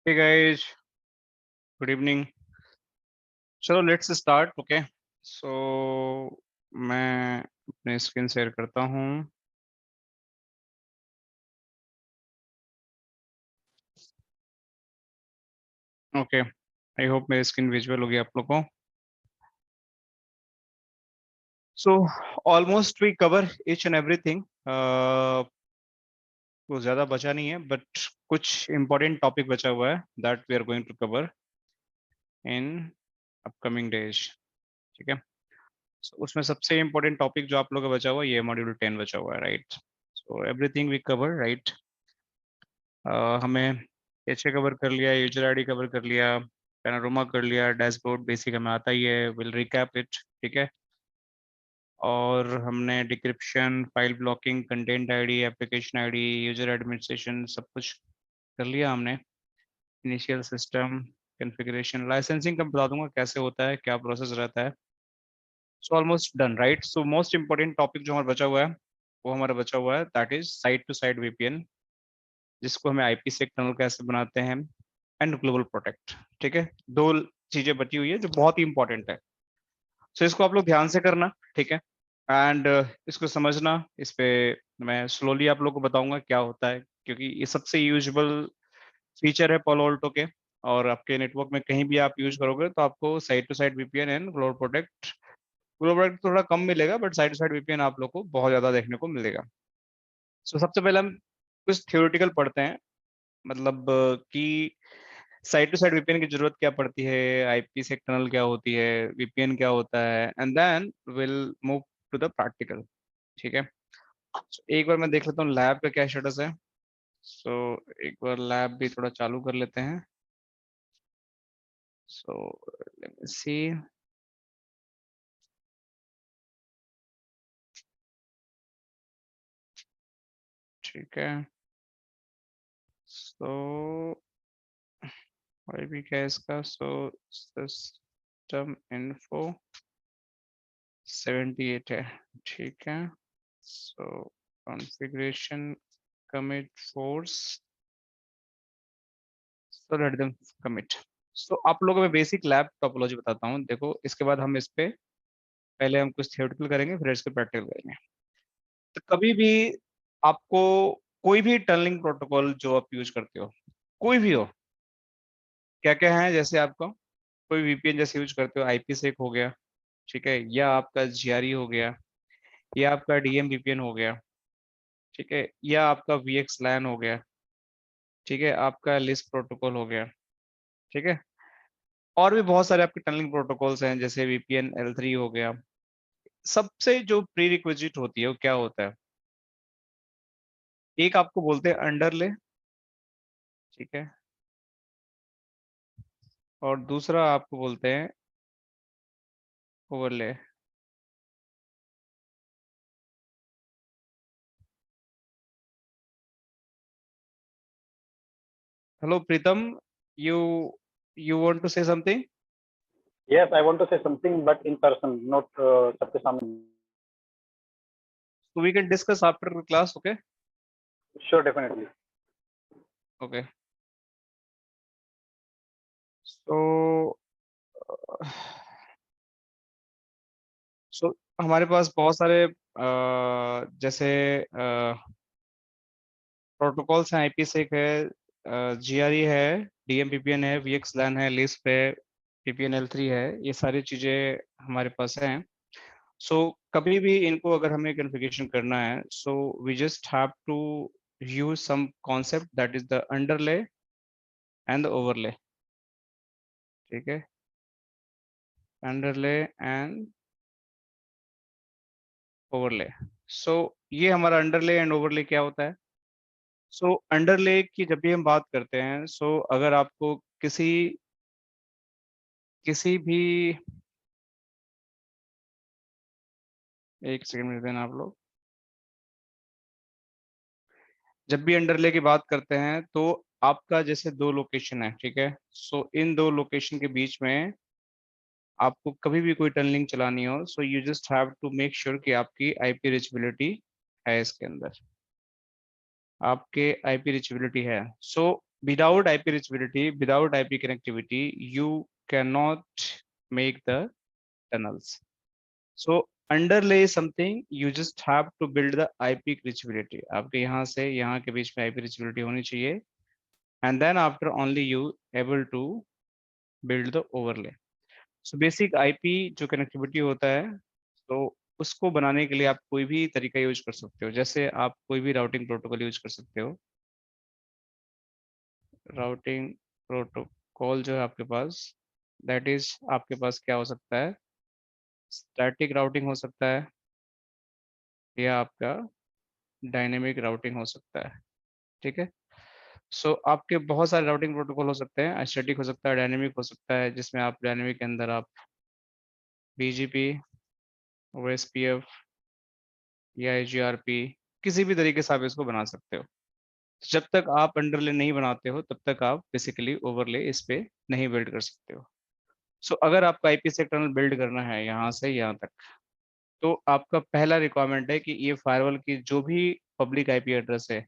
Hey guys, good evening. चलो let's start. Okay, so मैं अपने स्क्रीन शेयर करता हूँ. ओके, आई होप मेरी स्क्रीन विजुअल होगी आप लोग को. So almost we cover each and everything. कुछ ज़्यादा बचा नहीं है, बट कुछ इम्पोर्टेंट टॉपिक बचा हुआ है that we are going to cover in upcoming days. ठीक है, so, उसमें सबसे इम्पोर्टेंट टॉपिक जो आप लोग का बचा हुआ है ये मॉड्यूल 10 बचा हुआ है, right. So everything we cover, right. हमें एचए कवर कर लिया, यूजर आईडी कवर कर लिया, पैनोरामा कर लिया, डैशबोर्ड बेसिक हमें आता ही है, विल रिकैप इट. ठीक है, और हमने decryption, file blocking, content ID, application ID, user administration सब कुछ कर लिया हमने. इनिशियल सिस्टम कॉन्फ़िगरेशन, लाइसेंसिंग का बता दूंगा कैसे होता है, क्या प्रोसेस रहता है. So almost done, right. So most important topic जो हमारा बचा हुआ है वो हमारा बचा हुआ है that is site to site VPN, जिसको हमें आईपी से टनल कैसे बनाते हैं, एंड ग्लोबल प्रोटेक्ट. ठीक है, दो चीजें बची हुई है जो बहुत ही इंपॉर्टेंट है. सो इसको आप लोग ध्यान से करना. ठीक है, एंड इसको समझना. इस पे मैं स्लोली आप लोग को बताऊंगा क्या होता है, क्योंकि ये सबसे यूजुअल फीचर है Palo Alto के. और आपके नेटवर्क में कहीं भी आप यूज करोगे तो आपको side to side VPN and global protect थोड़ा कम मिलेगा, but side to side VPN आप लोग को बहुत ज्यादा देखने को मिलेगा. सो सबसे पहले हम कुछ थियोरेटिकल पढ़ते हैं, मतलब कि साइड टू साइड वीपीएन की जरूरत क्या पड़ती है, आईपी से टनल क्या होती है, वीपीएन क्या होता है, and then will move to the practical. ठीक है, so, एक बार मैं देख लेता हूँ लैब का क्या स्टेटस है. सो एक बार लैब भी थोड़ा चालू कर लेते हैं. सो लेट मी सी. ठीक है, सो आईपी क्या है इसका. सो सिस्टम इन्फो 78 है. ठीक है, सो configuration commit force, so let them commit. So आप लोगों में बेसिक लैब टोपोलॉजी बताता हूँ. देखो, इसके बाद हम इस पे पहले हम कुछ थियोरेटिकल करेंगे, फिर इसके प्रैक्टिकल करेंगे. तो कभी भी आपको कोई भी टनलिंग प्रोटोकॉल जो आप यूज करते हो, कोई भी हो, क्या क्या है, जैसे आपको कोई वीपीएन जैसे यूज करते हो, आईपी सेक हो गया, ठीक है, या आपका जीआरई हो गया, या आपका डीएम वीपीएन हो गया, ठीक है, या आपका वीएक्स लैन हो गया, ठीक है, आपका लिस्ट प्रोटोकॉल हो गया. ठीक है, और भी बहुत सारे आपके टनलिंग प्रोटोकॉल्स हैं, जैसे वीपीएन L3 हो गया. सबसे जो प्री रिक्विजिट होती है वो क्या होता है, एक आपको बोलते हैं अंडरले. ठीक है, और दूसरा आपको बोलते हैं overlay. Hello Pritam, you you want to say something. Yes, I want to say something, but in person, not सबके सामने. So we can discuss after the class. Okay. Sure, definitely. Okay, so हमारे पास बहुत सारे जैसे प्रोटोकॉल्स हैं. IP सेक है, GRE है, डीएमपीपीएन है, वीएक्स लैन है, लिस्प है, पीपीएन L3 है. ये सारी चीजें हमारे पास हैं. सो कभी भी इनको अगर हमें कॉन्फ़िगरेशन करना है, so we just have to use some concept that is the underlay and the overlay. ठीक है, अंडरले एंड ओवरले. सो ये हमारा अंडरले एंड ओवरले क्या होता है. सो अंडरले की जब भी हम बात करते हैं, सो अगर आपको किसी किसी भी, एक सेकंड में देना आप लोग, जब भी अंडरले की बात करते हैं तो आपका जैसे दो लोकेशन है, ठीक है, सो इन दो लोकेशन के बीच में आपको कभी भी कोई टनलिंग चलानी हो, so you just have to make sure कि आपकी आईपी रिचेबिलिटी है, इसके अंदर आपके आईपी रिचेबिलिटी है. सो Without IP reachability, without IP connectivity, you cannot make the tunnels. So underlay something, you just have to build the IP reachability. आपके यहाँ से यहाँ के बीच में IP reachability होनी चाहिए, and then after only you able to build the overlay. So basic IP जो connectivity होता है, तो उसको बनाने के लिए आप कोई भी तरीका यूज कर सकते हो. जैसे आप कोई भी राउटिंग प्रोटोकॉल यूज कर सकते हो. राउटिंग प्रोटोकॉल जो है आपके पास, दैट इज आपके पास क्या हो सकता है, स्टैटिक राउटिंग हो सकता है, या आपका डायनेमिक राउटिंग हो सकता है. ठीक है. सो आपके बहुत सारे राउटिंग प्रोटोकॉल हो सकते हैं. स्टैटिक हो सकता है, डायनेमिक हो सकता है, जिसमें आप डायनेमिक के अंदर आप BGP, OSPF या IGRP, किसी भी तरीके से आप इसको बना सकते हो. जब तक आप अंडरले नहीं बनाते हो, तब तक आप बेसिकली ओवरले इस पे नहीं बिल्ड कर सकते हो. सो अगर आपको IP से टनल बिल्ड करना है यहाँ से यहाँ तक, तो आपका पहला रिक्वायरमेंट है कि ये फायरवॉल की जो भी पब्लिक IP एड्रेस है,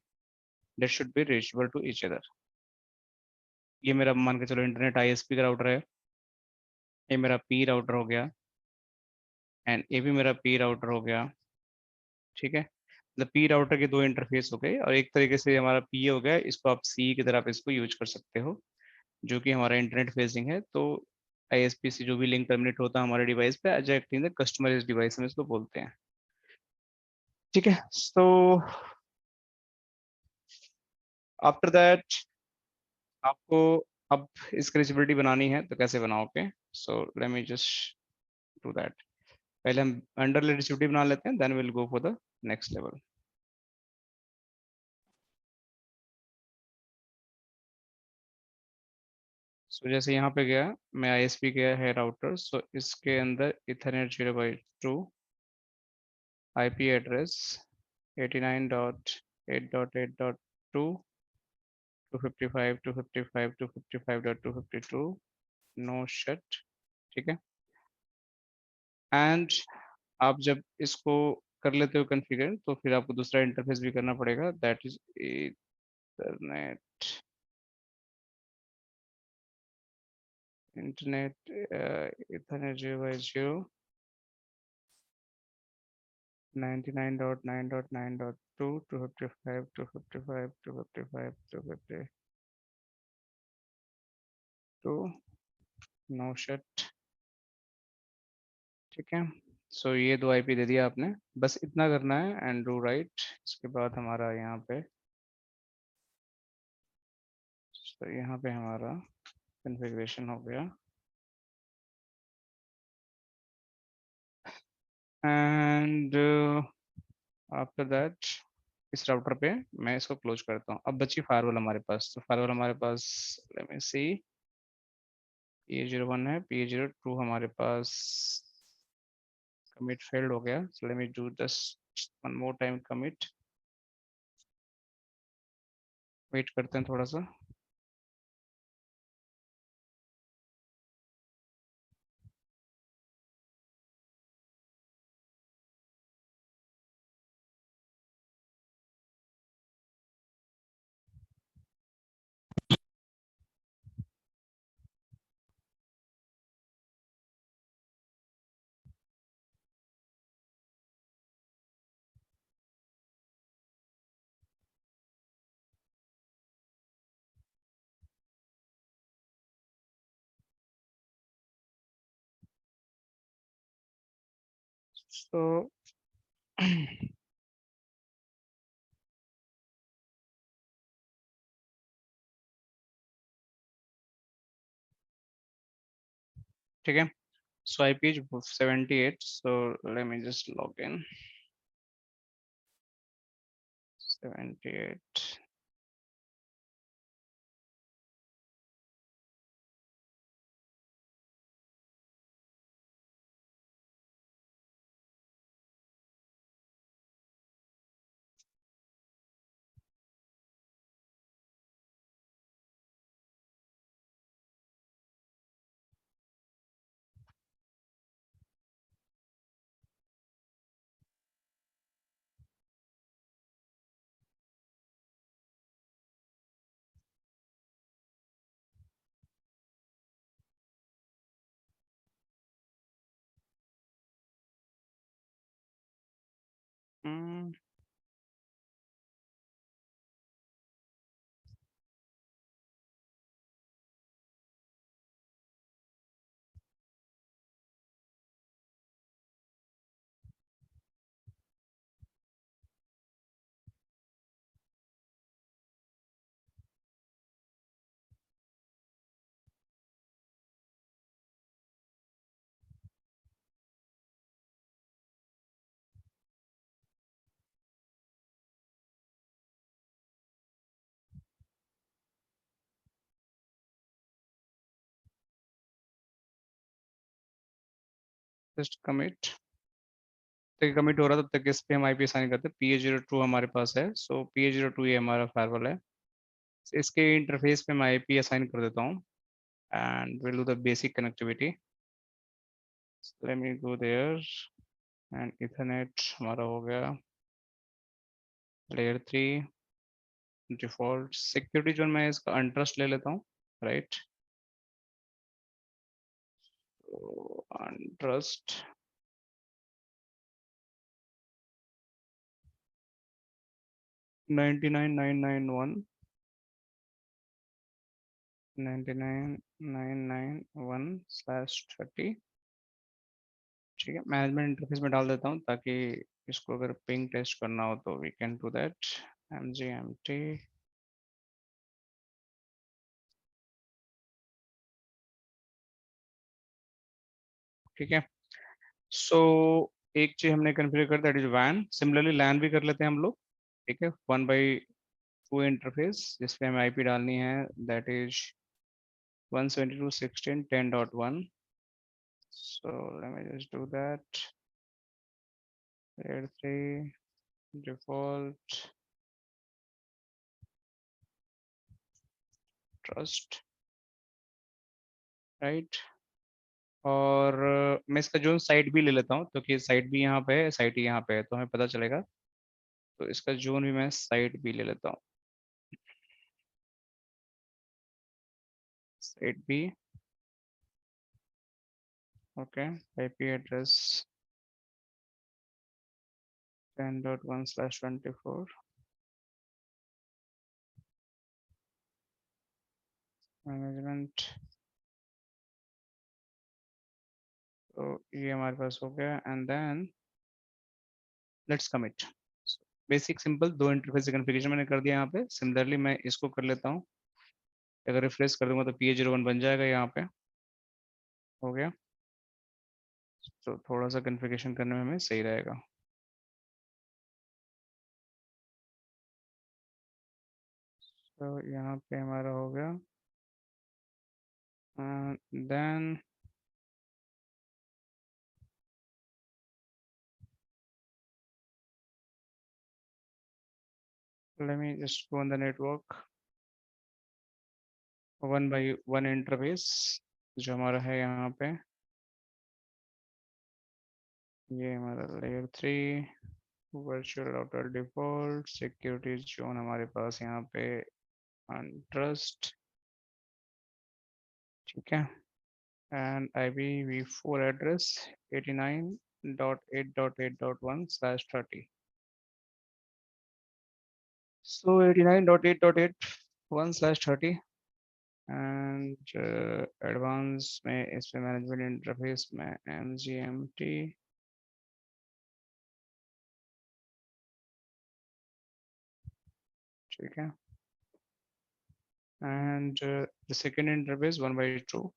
that should be reachable to each other. ये मेरा मान के चलो इंटरनेट ISP का राउटर है, ये मेरा P राउटर हो गया, एंड ये भी मेरा P राउटर हो गया. ठीक है. मतलब P राउटर के दो इंटरफेस हो गए, और एक तरीके से हमारा P हो गया, इसको आप C की तरह आप इसको यूज कर सकते हो, जो कि हमारा इंटरनेट फेसिंग है. तो ISP से जो भी लिंक टर्मिनेट होता है हमारे डिवाइस पे, as acting the customer device हम इसको बोलते हैं. ठीक है. सो आफ्टर दैट आपको अब इसकी रीचेबिलिटी बनानी है, तो कैसे बनाओगे? So let me just do that. पहले हम अंडरले रीचेबिलिटी बना लेते हैं, then will go for the next level. So जैसे यहाँ पे गया, मैं ISP गया है राउटर, सो इसके अंदर ethernet 0/2 IP address 89.8.8.2 255 255 255.252 no shut. ठीक है. एंड आप जब इसको कर लेते हो कॉन्फ़िगर, तो फिर आपको दूसरा इंटरफेस भी करना पड़ेगा, that is internet. Internet ethernet 0/0 99.9.9.2 255 255 255 252 no shut. ठीक है. सो ये दो IP दे दिया आपने, बस इतना करना है एंड डू राइट. इसके बाद हमारा यहाँ पे, तो यहाँ पे हमारा कॉन्फ़िगरेशन हो गया. एंड आफ्टर दैट इस राउटर पे मैं इसको क्लोज करता हूँ. अब बची फायरवॉल हमारे पास. तो फायरवॉल हमारे पास, लेट मी सी, PA01 है, PA02 हमारे पास कमिट फेल्ड हो गया. So let me do just one more time commit. Wait करते हैं थोड़ा सा. सो ठीक है. So IP is 78. So let me just log in. 78. Just commit. तक कमिट हो रहा है तब तक इस पे हम आईपी असाइन करते हैं। PA02 हमारे पास है, सो PA02 ये हमारा फायरवॉल है। इसके इंटरफेस पे मैं आईपी असाइन कर देता हूँ and will do the basic connectivity. Let me go there and ethernet हमारा हो गया लेयर 3 डिफॉल्ट सिक्योरिटी जोन। मैं इसका अनट्रस्ट ले लेता हूँ, राइट। तो अनट्रस्ट 99991 99991/30। ठीक है, मैनेजमेंट इंटरफेस में डाल देता हूँ ताकि इसको अगर पिंग टेस्ट करना हो तो we can do that. mgmt ठीक है। सो एक चीज हमने कन्फिगर कर दैट इज वैन। सिमिलरली लैन भी कर लेते हैं हम लोग। ठीक है, 1/2 इंटरफेस जिसपे हमें आईपी डालनी है that is 172.16.10.1। so let me just do that। layer 3 default trust, right. और मैं इसका जो साइट भी ले लेता हूँ क्योंकि साइट भी यहाँ पे है, साइट ही यहाँ पे है, तो हमें पता चलेगा। तो इसका जोन भी मैं साइट भी ले लेता हूँ। साइट भी ओके। IP address 10.1/24 management. तो ये हमारे पास हो गया and then let's commit. Basic simple दो इंटरफेस कॉन्फ़िगरेशन मैंने कर दिया यहाँ पे। सिमिलरली मैं इसको कर लेता हूँ। अगर रिफ्रेश कर दूंगा तो PA01 बन जाएगा यहाँ पे। हो गया। तो थोड़ा सा कॉन्फ़िगरेशन करने में हमें सही रहेगा। तो यहाँ पे हमारा हो गया then let me just go on the network 1/1 interface जो हमारा है यहाँ पे। ये हमारा layer 3 virtual router default security zone हमारे पास यहाँ पे अनट्रस्ट। ठीक है, and IPv4 address 89.8.8.1/30। So 89.8.8.1/30 and advance में इस पे मैनेजमेंट इंटरफेस में mgmt। ठीक है, and the second interface 1/2,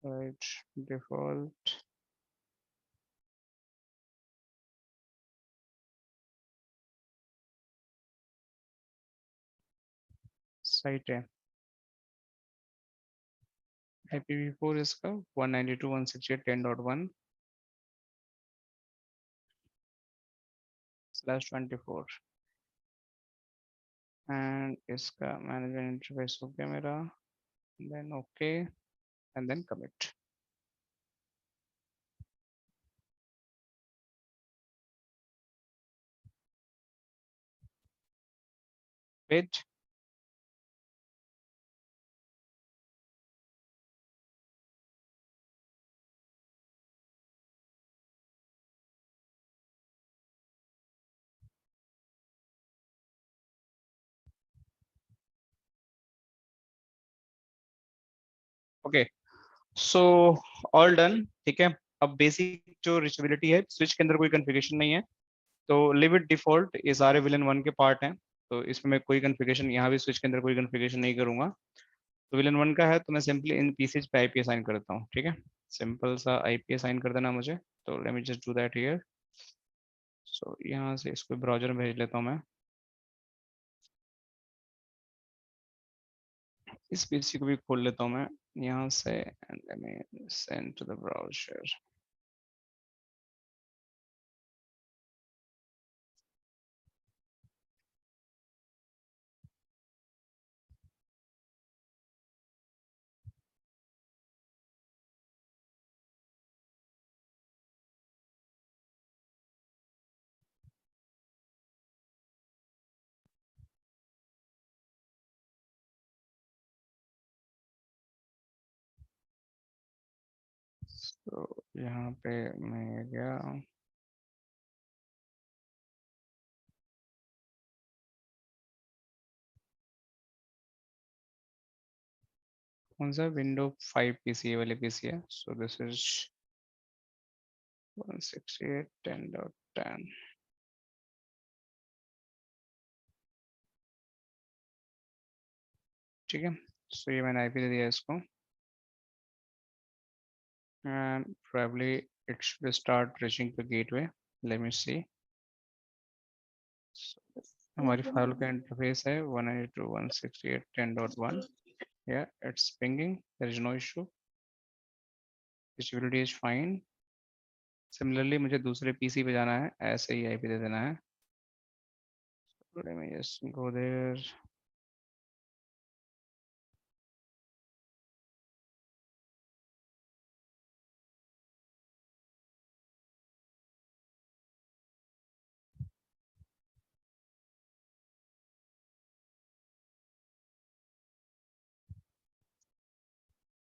right, default site है। IPv4 इसका 192.168.10.1/24 एंड इसका मैनेजमेंट इंटरफेस हो गया मेरा। Then okay and then commit. Wait, okay, so all done, ठीक है। अब बेसिक जो रिचेबिलिटी है, स्विच के अंदर कोई कॉन्फ़िगरेशन नहीं है, तो लिव इट डिफॉल्ट, ये सारे विलन वन के पार्ट हैं, तो इसमें मैं कोई कॉन्फ़िगरेशन यहाँ भी स्विच के अंदर कोई कॉन्फ़िगरेशन नहीं करूंगा। तो विलन वन का है, तो मैं सिंपली इन पीसेज पे आईपी असाइन करता हूँ, ठीक है। सिंपल सा आईपी असाइन कर देना मुझे, तो let me just do that here. So यहाँ से इसको ब्राउजर में भेज लेता हूँ मैं, इस पीसी को भी खोल लेता हूँ मैं यहाँ से, and let me send to the browser. तो यहाँ पे मैं गया, कौन सा विंडो 5 पीसी वाले पीसी है, सो दिस इज 168.10.10, ठीक है। सो ये मैंने आईपी दे दिया इसको, and probably it should start reaching the gateway. Let me see. So, हमारी फाइल का इंटरफेस है 192.168.10.1. Yeah, it's pinging. There is no issue. Visibility is fine. Similarly, मुझे दूसरे पीसी पे जाना है, ऐसे ही आईपी दे देना है. Let me just go there.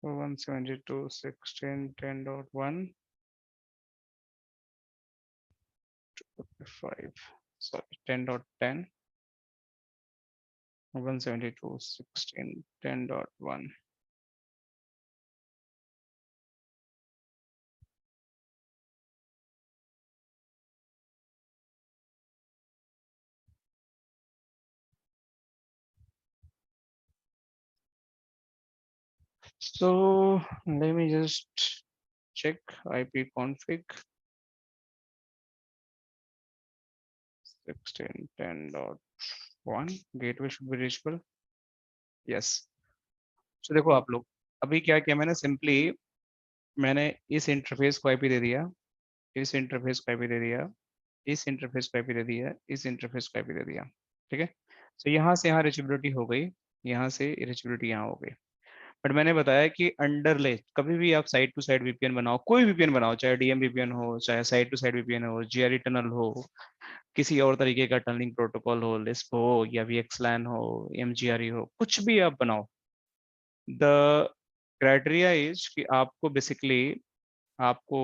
So 172.16.10.1 5, sorry, 10.10, 172.16.10.1. So let me just check IP config 16.10.1, gateway should be reachable. Yes. So देखो आप लोग, अभी क्या किया मैंने, सिंपली मैंने इस इंटरफेस को आईपी दे दिया, इस इंटरफेस को आईपी दे दिया, इस इंटरफेस को आईपी दे दिया, इस इंटरफेस को आईपी दे दिया, ठीक है। तो यहाँ से यहाँ रिचेबिलिटी हो गई, यहाँ से रिचेबिलिटी यहाँ हो गई। बट मैंने बताया कि अंडरले कभी भी आप साइड टू साइड वीपीएन बनाओ, कोई वीपीएन बनाओ, चाहे डीएम वीपीएन हो, चाहे साइड टू साइड वीपीएन हो, जीआरई टनल हो, किसी और तरीके का टनलिंग प्रोटोकॉल हो, लिस्प हो या वीएक्सलैन हो, एमजीआरई हो, कुछ भी आप बनाओ, द क्राइटेरिया इज कि आपको बेसिकली आपको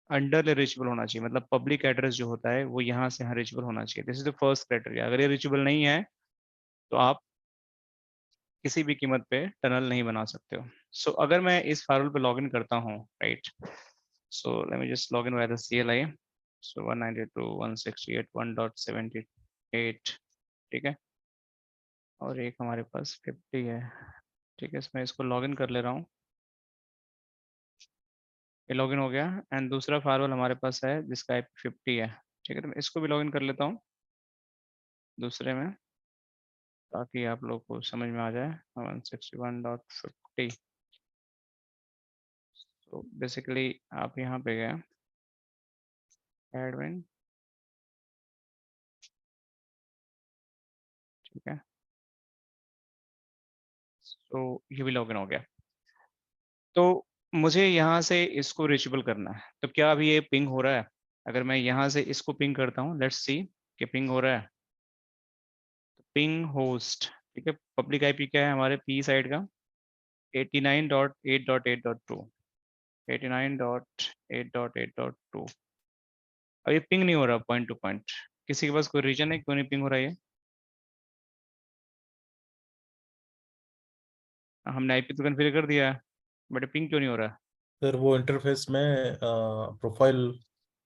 अंडर रीचेबल होना चाहिए, मतलब पब्लिक एड्रेस जो होता है वो यहाँ से यहाँ रीचेबल होना चाहिए। This is the first criteria. अगर ये रीचेबल नहीं है तो आप किसी भी कीमत पे टनल नहीं बना सकते हो। सो अगर मैं इस फायरवॉल पे लॉगिन करता हूँ, right, so let me just login by the CLI। सो 192.168.1.78, ठीक है, और एक हमारे पास 50 है, ठीक है। इसमें इसको लॉगिन कर ले रहा हूँ, ये लॉगिन हो गया। एंड दूसरा फायरवॉल हमारे पास है जिसका IP 50 है, ठीक है, तो मैं इसको भी लॉगिन कर लेता हूँ दूसरे में, ताकि आप लोग को समझ में आ जाए। 161.50, तो बेसिकली आप यहाँ पे गए एडमिन, ठीक है, तो ये भी लॉगिन हो गया। तो मुझे यहाँ से इसको रीचेबल करना है, तो क्या अभी ये पिंग हो रहा है? अगर मैं यहाँ से इसको पिंग करता हूँ, लेट्स सी कि पिंग हो रहा है। पिंग होस्ट, ठीक है, पब्लिक आईपी क्या है हमारे पी साइड का, 89.8.8.2, 89.8.8.2। अब ये पिंग नहीं हो रहा पॉइंट टू पॉइंट, किसी के पास कोई रीजन है क्यों नहीं पिंग हो रहा है? हमने आईपी तो कॉन्फ़िगर कर दिया है, बट पिंग क्यों नहीं हो रहा है? सर वो इंटरफेस में प्रोफाइल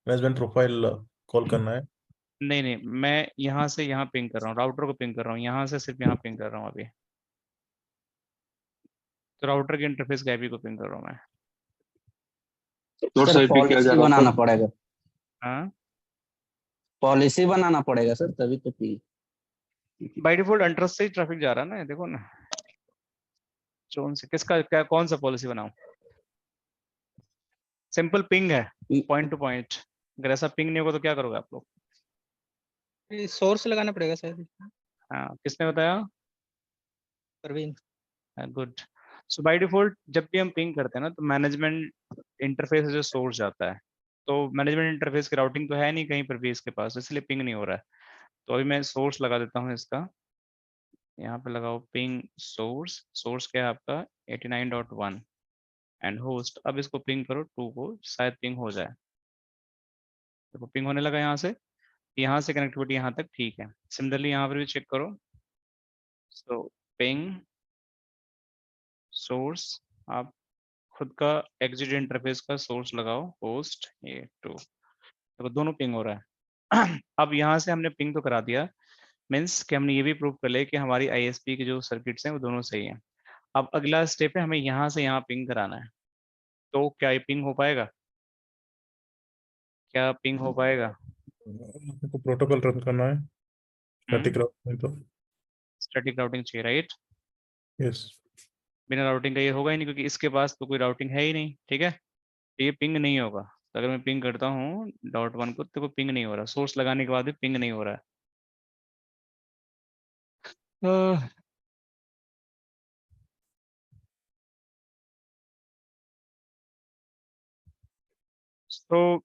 मैनेजमेंट प्रोफाइल कॉल करना है। नहीं नहीं, मैं यहाँ से यहाँ पिंग कर रहा हूँ, राउटर को पिंग कर रहा हूँ, यहाँ से सिर्फ यहाँ पिंग कर रहा हूँ अभी। तो राउटर के इंटरफेस के आईपी को पिंग कर रहा हूँ मैं। सर पॉलिसी बनाना पड़ेगा, हाँ, पॉलिसी बनाना पड़ेगा सर, तभी तो पी। बाय डिफॉल्ट एंट्रस से ही ट्रैफिक जा रहा है ना, ये देखो ना। जोन से किसका क्या, कौन सा पॉलिसी बनाऊं? सिंपल पिंग है, पॉइंट टू पॉइंट। अगर ऐसा पिंग नहीं होगा तो क्या करोगे आप लोग? सोर्स लगाना पड़ेगा सर। हाँ, किसने बताया? Parveen. Good. So by default जब भी हम पिंग करते हैं ना, तो मैनेजमेंट इंटरफेस से जो सोर्स जाता है, तो मैनेजमेंट इंटरफेस की राउटिंग तो है नहीं कहीं पर भी इसके पास, इसलिए पिंग नहीं हो रहा है। तो अभी मैं सोर्स लगा देता हूँ इसका, यहाँ पे लगाओ पिंग सोर्स। सोर्स क्या है आपका? 89.1 एंड होस्ट। अब इसको पिंग करो 2 को, शायद पिंग हो जाए। देखो पिंग होने लगा यहाँ से कनेक्टिविटी यहाँ तक ठीक है। सिमिलरली यहाँ पर भी चेक करो। सो पिंग सोर्स, आप खुद का एग्जिट इंटरफेस का सोर्स लगाओ, होस्ट ये 2। देखो दोनों पिंग हो रहा है। अब यहाँ से हमने पिंग तो करा दिया, मीन्स कि हमने ये भी प्रूव कर लिया कि हमारी आईएसपी के जो सर्किट्स हैं वो दोनों सही हैं। अब अगला स्टेप है, हमें यहाँ से यहाँ पिंग कराना है। तो क्या ये पिंग हो पाएगा? क्या पिंग हो पाएगा? आपको प्रोटोकॉल रन करना है स्टैटिक राउट में तो। स्टैटिक राउटिंग चाहिए, राइट? यस। बिना राउटिंग का ये होगा ही नहीं, क्योंकि इसके पास तो कोई राउटिंग है ही नहीं, ठीक है? तो ये पिंग नहीं होगा। तो अगर मैं पिंग करता हूँ .1 को, तो कोई पिंग नहीं हो रहा, सोर्स लगाने के बाद भी पिंग नहीं हो रहा है। तो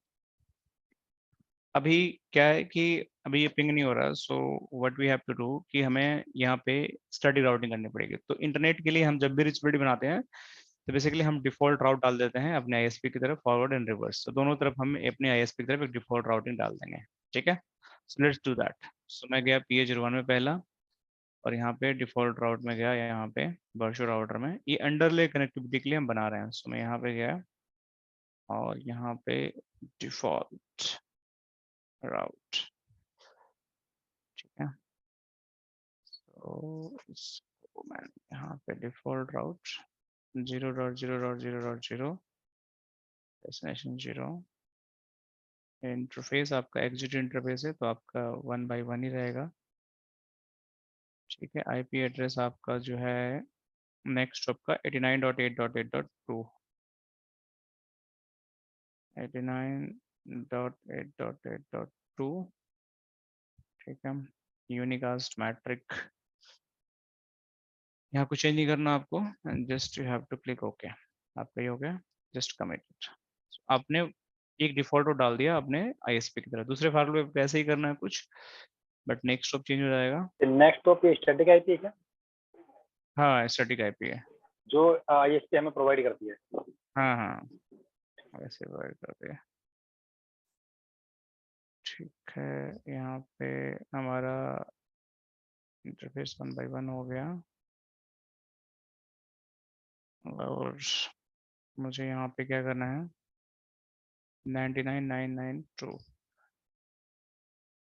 अभी क्या है कि अभी ये पिंग नहीं हो रहा, so what we have to do कि हमें यहाँ पे स्टैटिक राउटिंग करनी पड़ेगी। तो इंटरनेट के लिए हम जब भी रिचबिलिटी बनाते हैं, तो बेसिकली हम डिफॉल्ट राउट डाल देते हैं अपने आईएसपी की तरफ, फॉरवर्ड एंड रिवर्स। तो दोनों तरफ हम अपने आईएसपी की तरफ एक डिफॉल्ट राउटिंग डाल देंगे, ठीक है? So let's do that. So मैं गया PH01 में पहला, और यहाँ पे डिफॉल्ट राउट में गया, यहाँ पे वर्चुअल राउटर में, ये अंडरले कनेक्टिविटी के लिए हम बना रहे हैं। सो मैं यहाँ पे गया और यहाँ पे डिफॉल्ट राउट, ठीक है? तो इसको मैं यहाँ पे डिफॉल्ट राउट 0.0.0.0 डेस्टिनेशन 0। इंटरफेस आपका एग्जिट इंटरफेस है, तो आपका 1 by 1 ही रहेगा, ठीक है? आईपी एड्रेस आपका जो है नेक्स्ट आपका 89.8.8.2, 89.8.8.2, ठीक है? यूनिकास्ट मैट्रिक, यहाँ कुछ चेंज नहीं करना आपको, just you have to click okay. आपका ये हो गया, जस्ट कमिट इट। आपने एक डिफॉल्ट डाल दिया अपने आईएसपी की तरह। दूसरे फार्मूले पे ऐसे ही करना है कुछ, बट नेक्स्ट स्टॉप चेंज हो जाएगा। नेक्स्ट टॉप ये स्टैटिक आईपी है क्या, हाँ, स्टैटिक आईपी है। जो आईएसपी हमें प्रोवाइड करती है? हाँ हाँ, वैसे प्रोवाइड करते हैं, ठीक है? यहाँ पे हमारा इंटरफेस 1 by 1 हो गया, और मुझे यहाँ पे क्या करना है? 99.992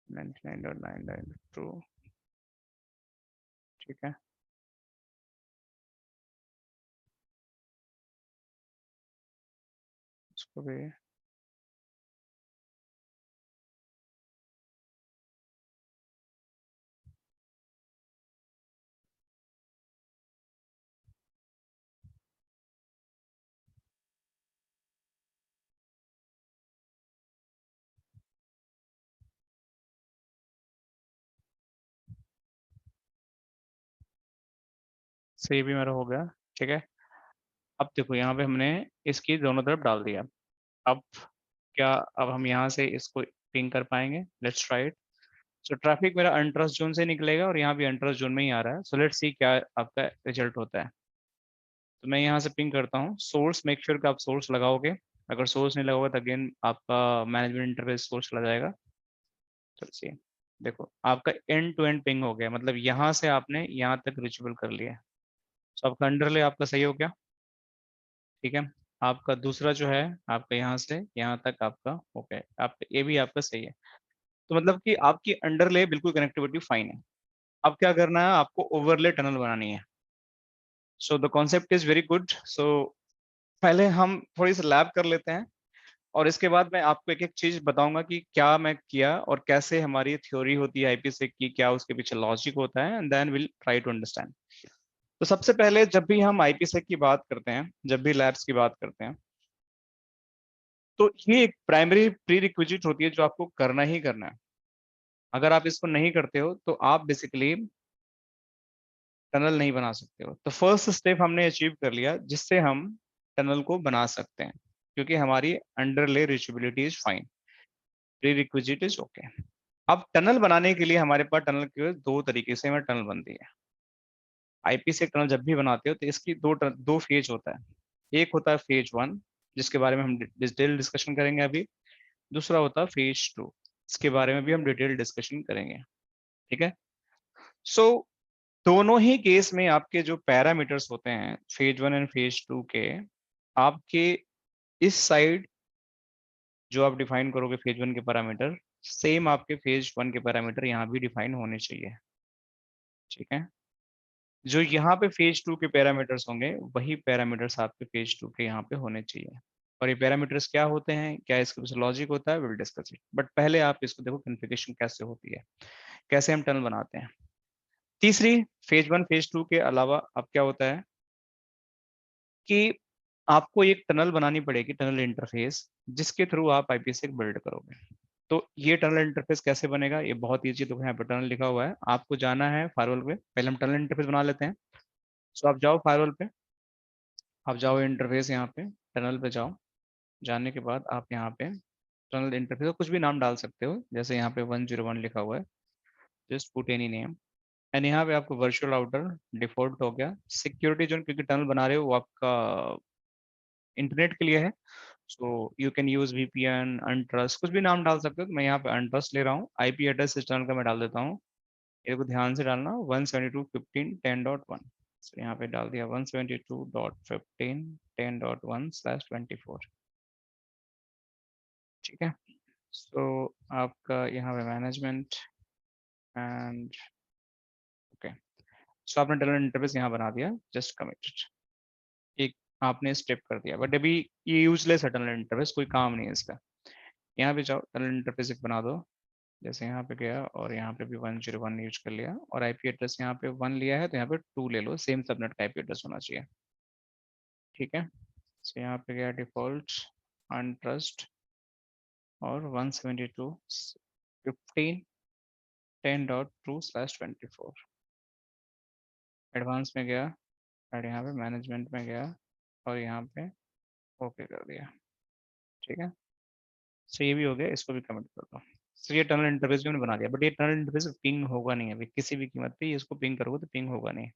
99.992, ठीक है? इसको भी से भी मेरा हो गया, ठीक है? अब देखो यहाँ पे हमने इसकी दोनों तरफ डाल दिया। अब क्या, अब हम यहाँ से इसको पिंग कर पाएंगे? Let's try it. So traffic मेरा अनट्रस्ट जोन से निकलेगा, और यहाँ भी अनट्रस्ट जोन में ही आ रहा है। सो लेट्स सी क्या आपका रिजल्ट होता है। तो मैं यहाँ से पिंग करता हूँ सोर्स, मेक श्योर कि आप सोर्स लगाओगे। अगर सोर्स नहीं लगाओगे तो अगेन आपका मैनेजमेंट इंटरफेस सोर्स चला जाएगा। चलो सी, देखो आपका एंड टू एंड पिंग हो गया, मतलब यहाँ से आपने यहाँ तक रिचेबल कर लिया, तो आपका अंडरले आपका सही हो गया, ठीक है। आपका दूसरा जो है आपका यहाँ से यहाँ तक आपका हो गया, आपका ये भी आपका सही है। तो मतलब कि आपकी अंडरले बिल्कुल कनेक्टिविटी फाइन है। अब क्या करना है, आपको ओवरले टनल बनानी है। So the concept is very good. So पहले हम थोड़ी सी लैब कर लेते हैं और इसके बाद मैं आपको एक एक चीज बताऊंगा कि क्या मैं किया और कैसे हमारी थ्योरी होती है आईपीसेक की, क्या उसके पीछे लॉजिक होता है, and then will try to understand. तो सबसे पहले जब भी हम आईपीसेक की बात करते हैं, जब भी लैब्स की बात करते हैं, तो ये एक प्राइमरी प्री रिक्विजिट होती है जो आपको करना ही करना है। अगर आप इसको नहीं करते हो तो आप बेसिकली टनल नहीं बना सकते हो। तो फर्स्ट स्टेप हमने अचीव कर लिया जिससे हम टनल को बना सकते हैं, क्योंकि हमारी अंडरले reachability is fine, pre requisite is okay. अब टनल बनाने के लिए हमारे पास टनल के दो तरीके से हमें टनल बनती है। आईपीसेक टनल जब भी बनाते हो तो इसकी दो फेज होता है। एक होता है फेज 1 जिसके बारे में हम डिटेल डिस्कशन करेंगे अभी। दूसरा होता है फेज 2, इसके बारे में भी हम डिटेल डिस्कशन करेंगे, ठीक है। सो दोनों ही केस में आपके जो पैरामीटर्स होते हैं फेज 1 एंड फेज 2 के, आपके इस साइड जो आप डिफाइन करोगे फेज 1 के पैरामीटर, सेम आपके फेज 1 के पैरामीटर यहाँ भी डिफाइन होने चाहिए, ठीक है। जो यहाँ पे फेज 2 के पैरामीटर्स होंगे वही पैरामीटर्स आपके फेज 2 के यहाँ पे होने चाहिए। और ये पैरामीटर्स क्या होते हैं, क्या इसके पीछे लॉजिक होता है, विल डिस्कस इट। बट पहले आप इसको देखो कॉन्फ़िगरेशन कैसे होती है, कैसे हम टनल बनाते हैं। तीसरी, फेज 1 फेज 2 के अलावा अब क्या होता है कि आपको एक टनल बनानी पड़ेगी, टनल इंटरफेस, जिसके थ्रू आप आईपीसेक बिल्ड करोगे। तो ये टनल इंटरफेस कैसे बनेगा, ये बहुत ईजी। तो यहाँ पे टनल लिखा हुआ है, आपको जाना है फायरवॉल पे। पहले हम टनल इंटरफेस बना लेते हैं। सो आप जाओ फायरवॉल पे, आप जाओ इंटरफेस, यहाँ पे टनल पे जाओ। जाने के बाद आप यहाँ पे टनल इंटरफेस कुछ भी नाम डाल सकते हो, जैसे यहाँ पे 101 लिखा हुआ है, just put any name. And यहाँ पे आपको वर्चुअल राउटर डिफॉल्ट हो गया। सिक्योरिटी जोन, क्योंकि टनल बना रहे हो वो आपका इंटरनेट के लिए है, so you can use VPN, untrust, कुछ भी नाम डाल सकते हो। तो मैं यहाँ पे अनट्रस्ट ले रहा हूँ। आईपी एड्रेस इस टनल का मैं डाल देता हूँ, ये को ध्यान से डालना, 172.15.10.1। तो यहाँ पे डाल दिया 172.15.10.1/24, ठीक है। सो आपका यहाँ पे मैनेजमेंट एंड ओके। सो आपने टनल इंटरफेस यहाँ बना दिया, जस्ट कमिटेड, एक आपने स्टेप कर दिया। बट अभी ये यूजलेस है टनल इंटरफेस, कोई काम नहीं है इसका। यहाँ पे जाओ, टनल इंटरफेस एक बना दो। जैसे यहाँ पे गया और यहाँ पे भी 101 यूज कर लिया, और आईपी एड्रेस यहाँ पे 1 लिया है तो यहाँ पे 2 ले लो, सेम सबनेट का आईपी एड्रेस होना चाहिए, ठीक है। तो यहाँ पे गया डिफॉल्ट, अनट्रस्ट और 172.15.10.2/24। एडवांस में गया और यहाँ पे मैनेजमेंट में गया और यहाँ पे ओके कर दिया, ठीक है। सो ये भी हो गया, इसको भी कमेंट कर दो। सो ये टनल इंटरफेस भी मैंने बना दिया, बट ये टनल इंटरफेस पिंग होगा नहीं अभी किसी भी कीमत पे। इसको पिंग करोगे तो पिंग होगा नहीं।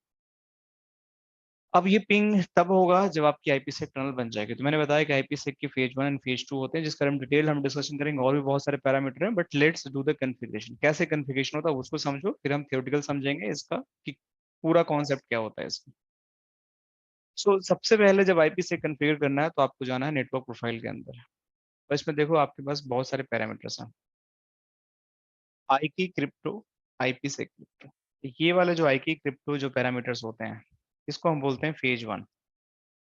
अब ये पिंग तब होगा जब आपकी आईपीसेक टनल बन जाएगी। तो मैंने बताया कि आईपीसेक की फेज 1 एंड फेज 2 होते हैं, जिसका हम डिटेल हम डिस्कशन करेंगे। और भी बहुत सारे पैरामीटर हैं, but let's do the configuration. कैसे कॉन्फ़िगरेशन होता है उसको समझो, फिर हम थ्योरेटिकल समझेंगे इसका कि पूरा कॉन्सेप्ट क्या होता है इसका। सो सबसे पहले जब आईपीसेक कॉन्फ़िगर करना है तो आपको जाना है नेटवर्क प्रोफाइल के अंदर। तो इसमें देखो आपके पास बहुत सारे पैरामीटर्स हैं, आई की क्रिप्टो, आईपीसेक क्रिप्टो। ये वाले जो आई की क्रिप्टो जो पैरामीटर्स होते हैं, इसको हम बोलते हैं फेज 1,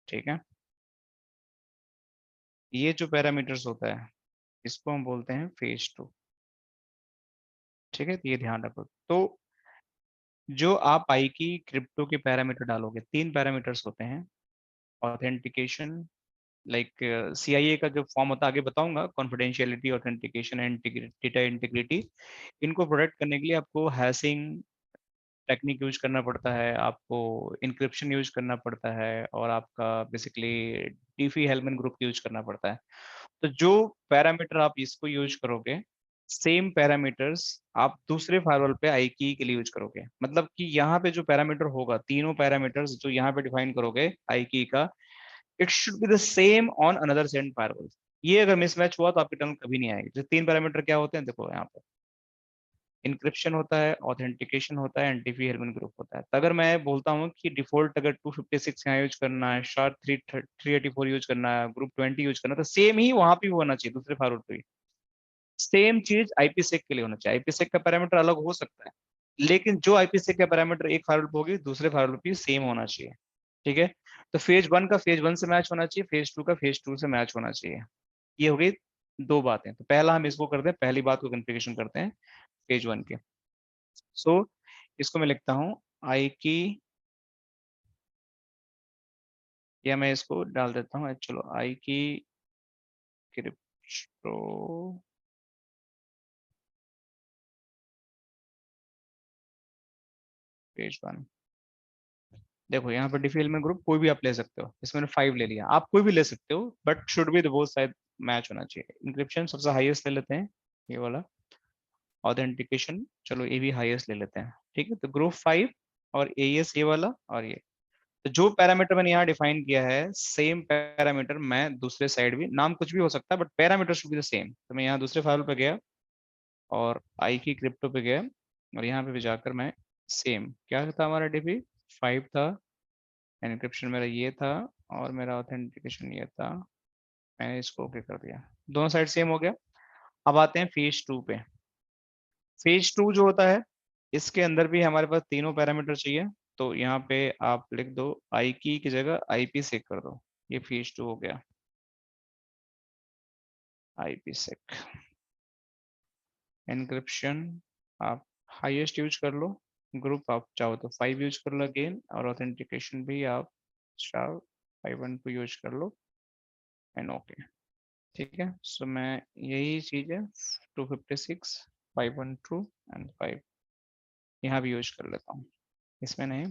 ठीक है। ये जो पैरामीटर्स होता है इसको हम बोलते हैं फेज 2, ठीक है। तो ये ध्यान रखो। तो जो आप आई की क्रिप्टो के पैरामीटर डालोगे, 3 पैरामीटर्स होते हैं। ऑथेंटिकेशन, लाइक सीआईए का जो फॉर्म होता है आगे बताऊंगा, confidentiality, authentication and data integrity. इनको प्रोटेक्ट करने के लिए आपको हैशिंग टेक्निक यूज करना पड़ता है, आपको इंक्रिप्शन यूज करना पड़ता है, और आपका बेसिकली डीफी हेल्मन ग्रुप यूज करना पड़ता है। तो जो पैरामीटर आप इसको यूज करोगे, सेम पैरामीटर्स आप दूसरे फायरवॉल पे आई की के लिए यूज करोगे। मतलब कि यहाँ पे जो पैरामीटर होगा, तीनों पैरामीटर्स जो यहाँ पे डिफाइन करोगे आई की का, it should be the same on another send firewall. ये अगर मिसमैच हुआ तो आपकी टर्न कभी नहीं आएगी। जो 3 पैरामीटर क्या होते हैं देखो यहाँ पे, इंक्रिप्शन होता है, ऑथेंटिकेशन होता है, एंटीफी हेल्मन ग्रुप होता है। तो अगर मैं बोलता हूँ कि डिफॉल्ट अगर 256 यहाँ यूज करना है, शार्ट 384 यूज करना है, ग्रुप 20 यूज करना है, तो सेम ही वहां पे होना चाहिए, दूसरे फायरवॉल पे भी सेम चीज IPsec के लिए होना चाहिए। IPsec का पैरामीटर अलग हो सकता है, लेकिन जो IPsec का पैरामीटर एक फायरवॉल पे होगी दूसरे फायरवॉल पे सेम होना चाहिए। ठीक है, तो फेज 1 का फेज 1 से मैच होना चाहिए, फेज 2 का फेज 2 से मैच होना चाहिए। ये हो गई दो बातें। तो पहला हम इसको करते हैं, पहली बात को कॉन्फ़िगरेशन करते हैं फेज 1 के। सो इसको मैं लिखता हूँ आई की, या मैं इसको डाल देता हूँ, चलो आई की क्रिप्टो पेज 1। देखो यहाँ पर डिफी एलिमेंट ग्रुप कोई भी आप ले सकते हो, इसमें मैंने 5 ले लिया, आप कोई भी ले सकते हो, but should be both side match होना चाहिए। इंक्रिप्शन सबसे हाईएस्ट ले लेते हैं, ये वाला। ऑथेंटिकेशन चलो ये भी हाईएस्ट ले लेते हैं, ठीक है। तो ग्रुप 5 और AES ये वाला और ये। तो जो पैरामीटर मैंने यहाँ डिफाइन किया है, सेम पैरामीटर मैं दूसरे साइड भी, नाम कुछ भी हो सकता है but parameter should be the same. तो मैं यहाँ दूसरे फाइल पे गया और आई की क्रिप्टो पे गया और यहाँ पे भी जाकर मैं सेम, क्या था हमारा DP 5 था, एनक्रिप्शन मेरा ये था और मेरा ऑथेंटिकेशन ये था, मैंने इसको ओके कर दिया, दोनों साइड सेम हो गया। अब आते हैं फेज 2 पे। फेज 2 जो होता है, इसके अंदर भी हमारे पास तीनों पैरामीटर चाहिए। तो यहाँ पे आप लिख दो आई की जगह IPsec कर दो, ये फेज 2 हो गया, IPsec। एनक्रिप्शन आप हाईएस्ट यूज कर लो, ग्रुप आप चाहो तो 5 यूज कर लो अगेन, और ऑथेंटिकेशन भी आप चाहो 512 यूज कर लो एंड ओके। ठीक है, सो मैं यही चीज है 256 512 एंड 5 यहाँ भी यूज कर लेता हूँ। इसमें नहीं,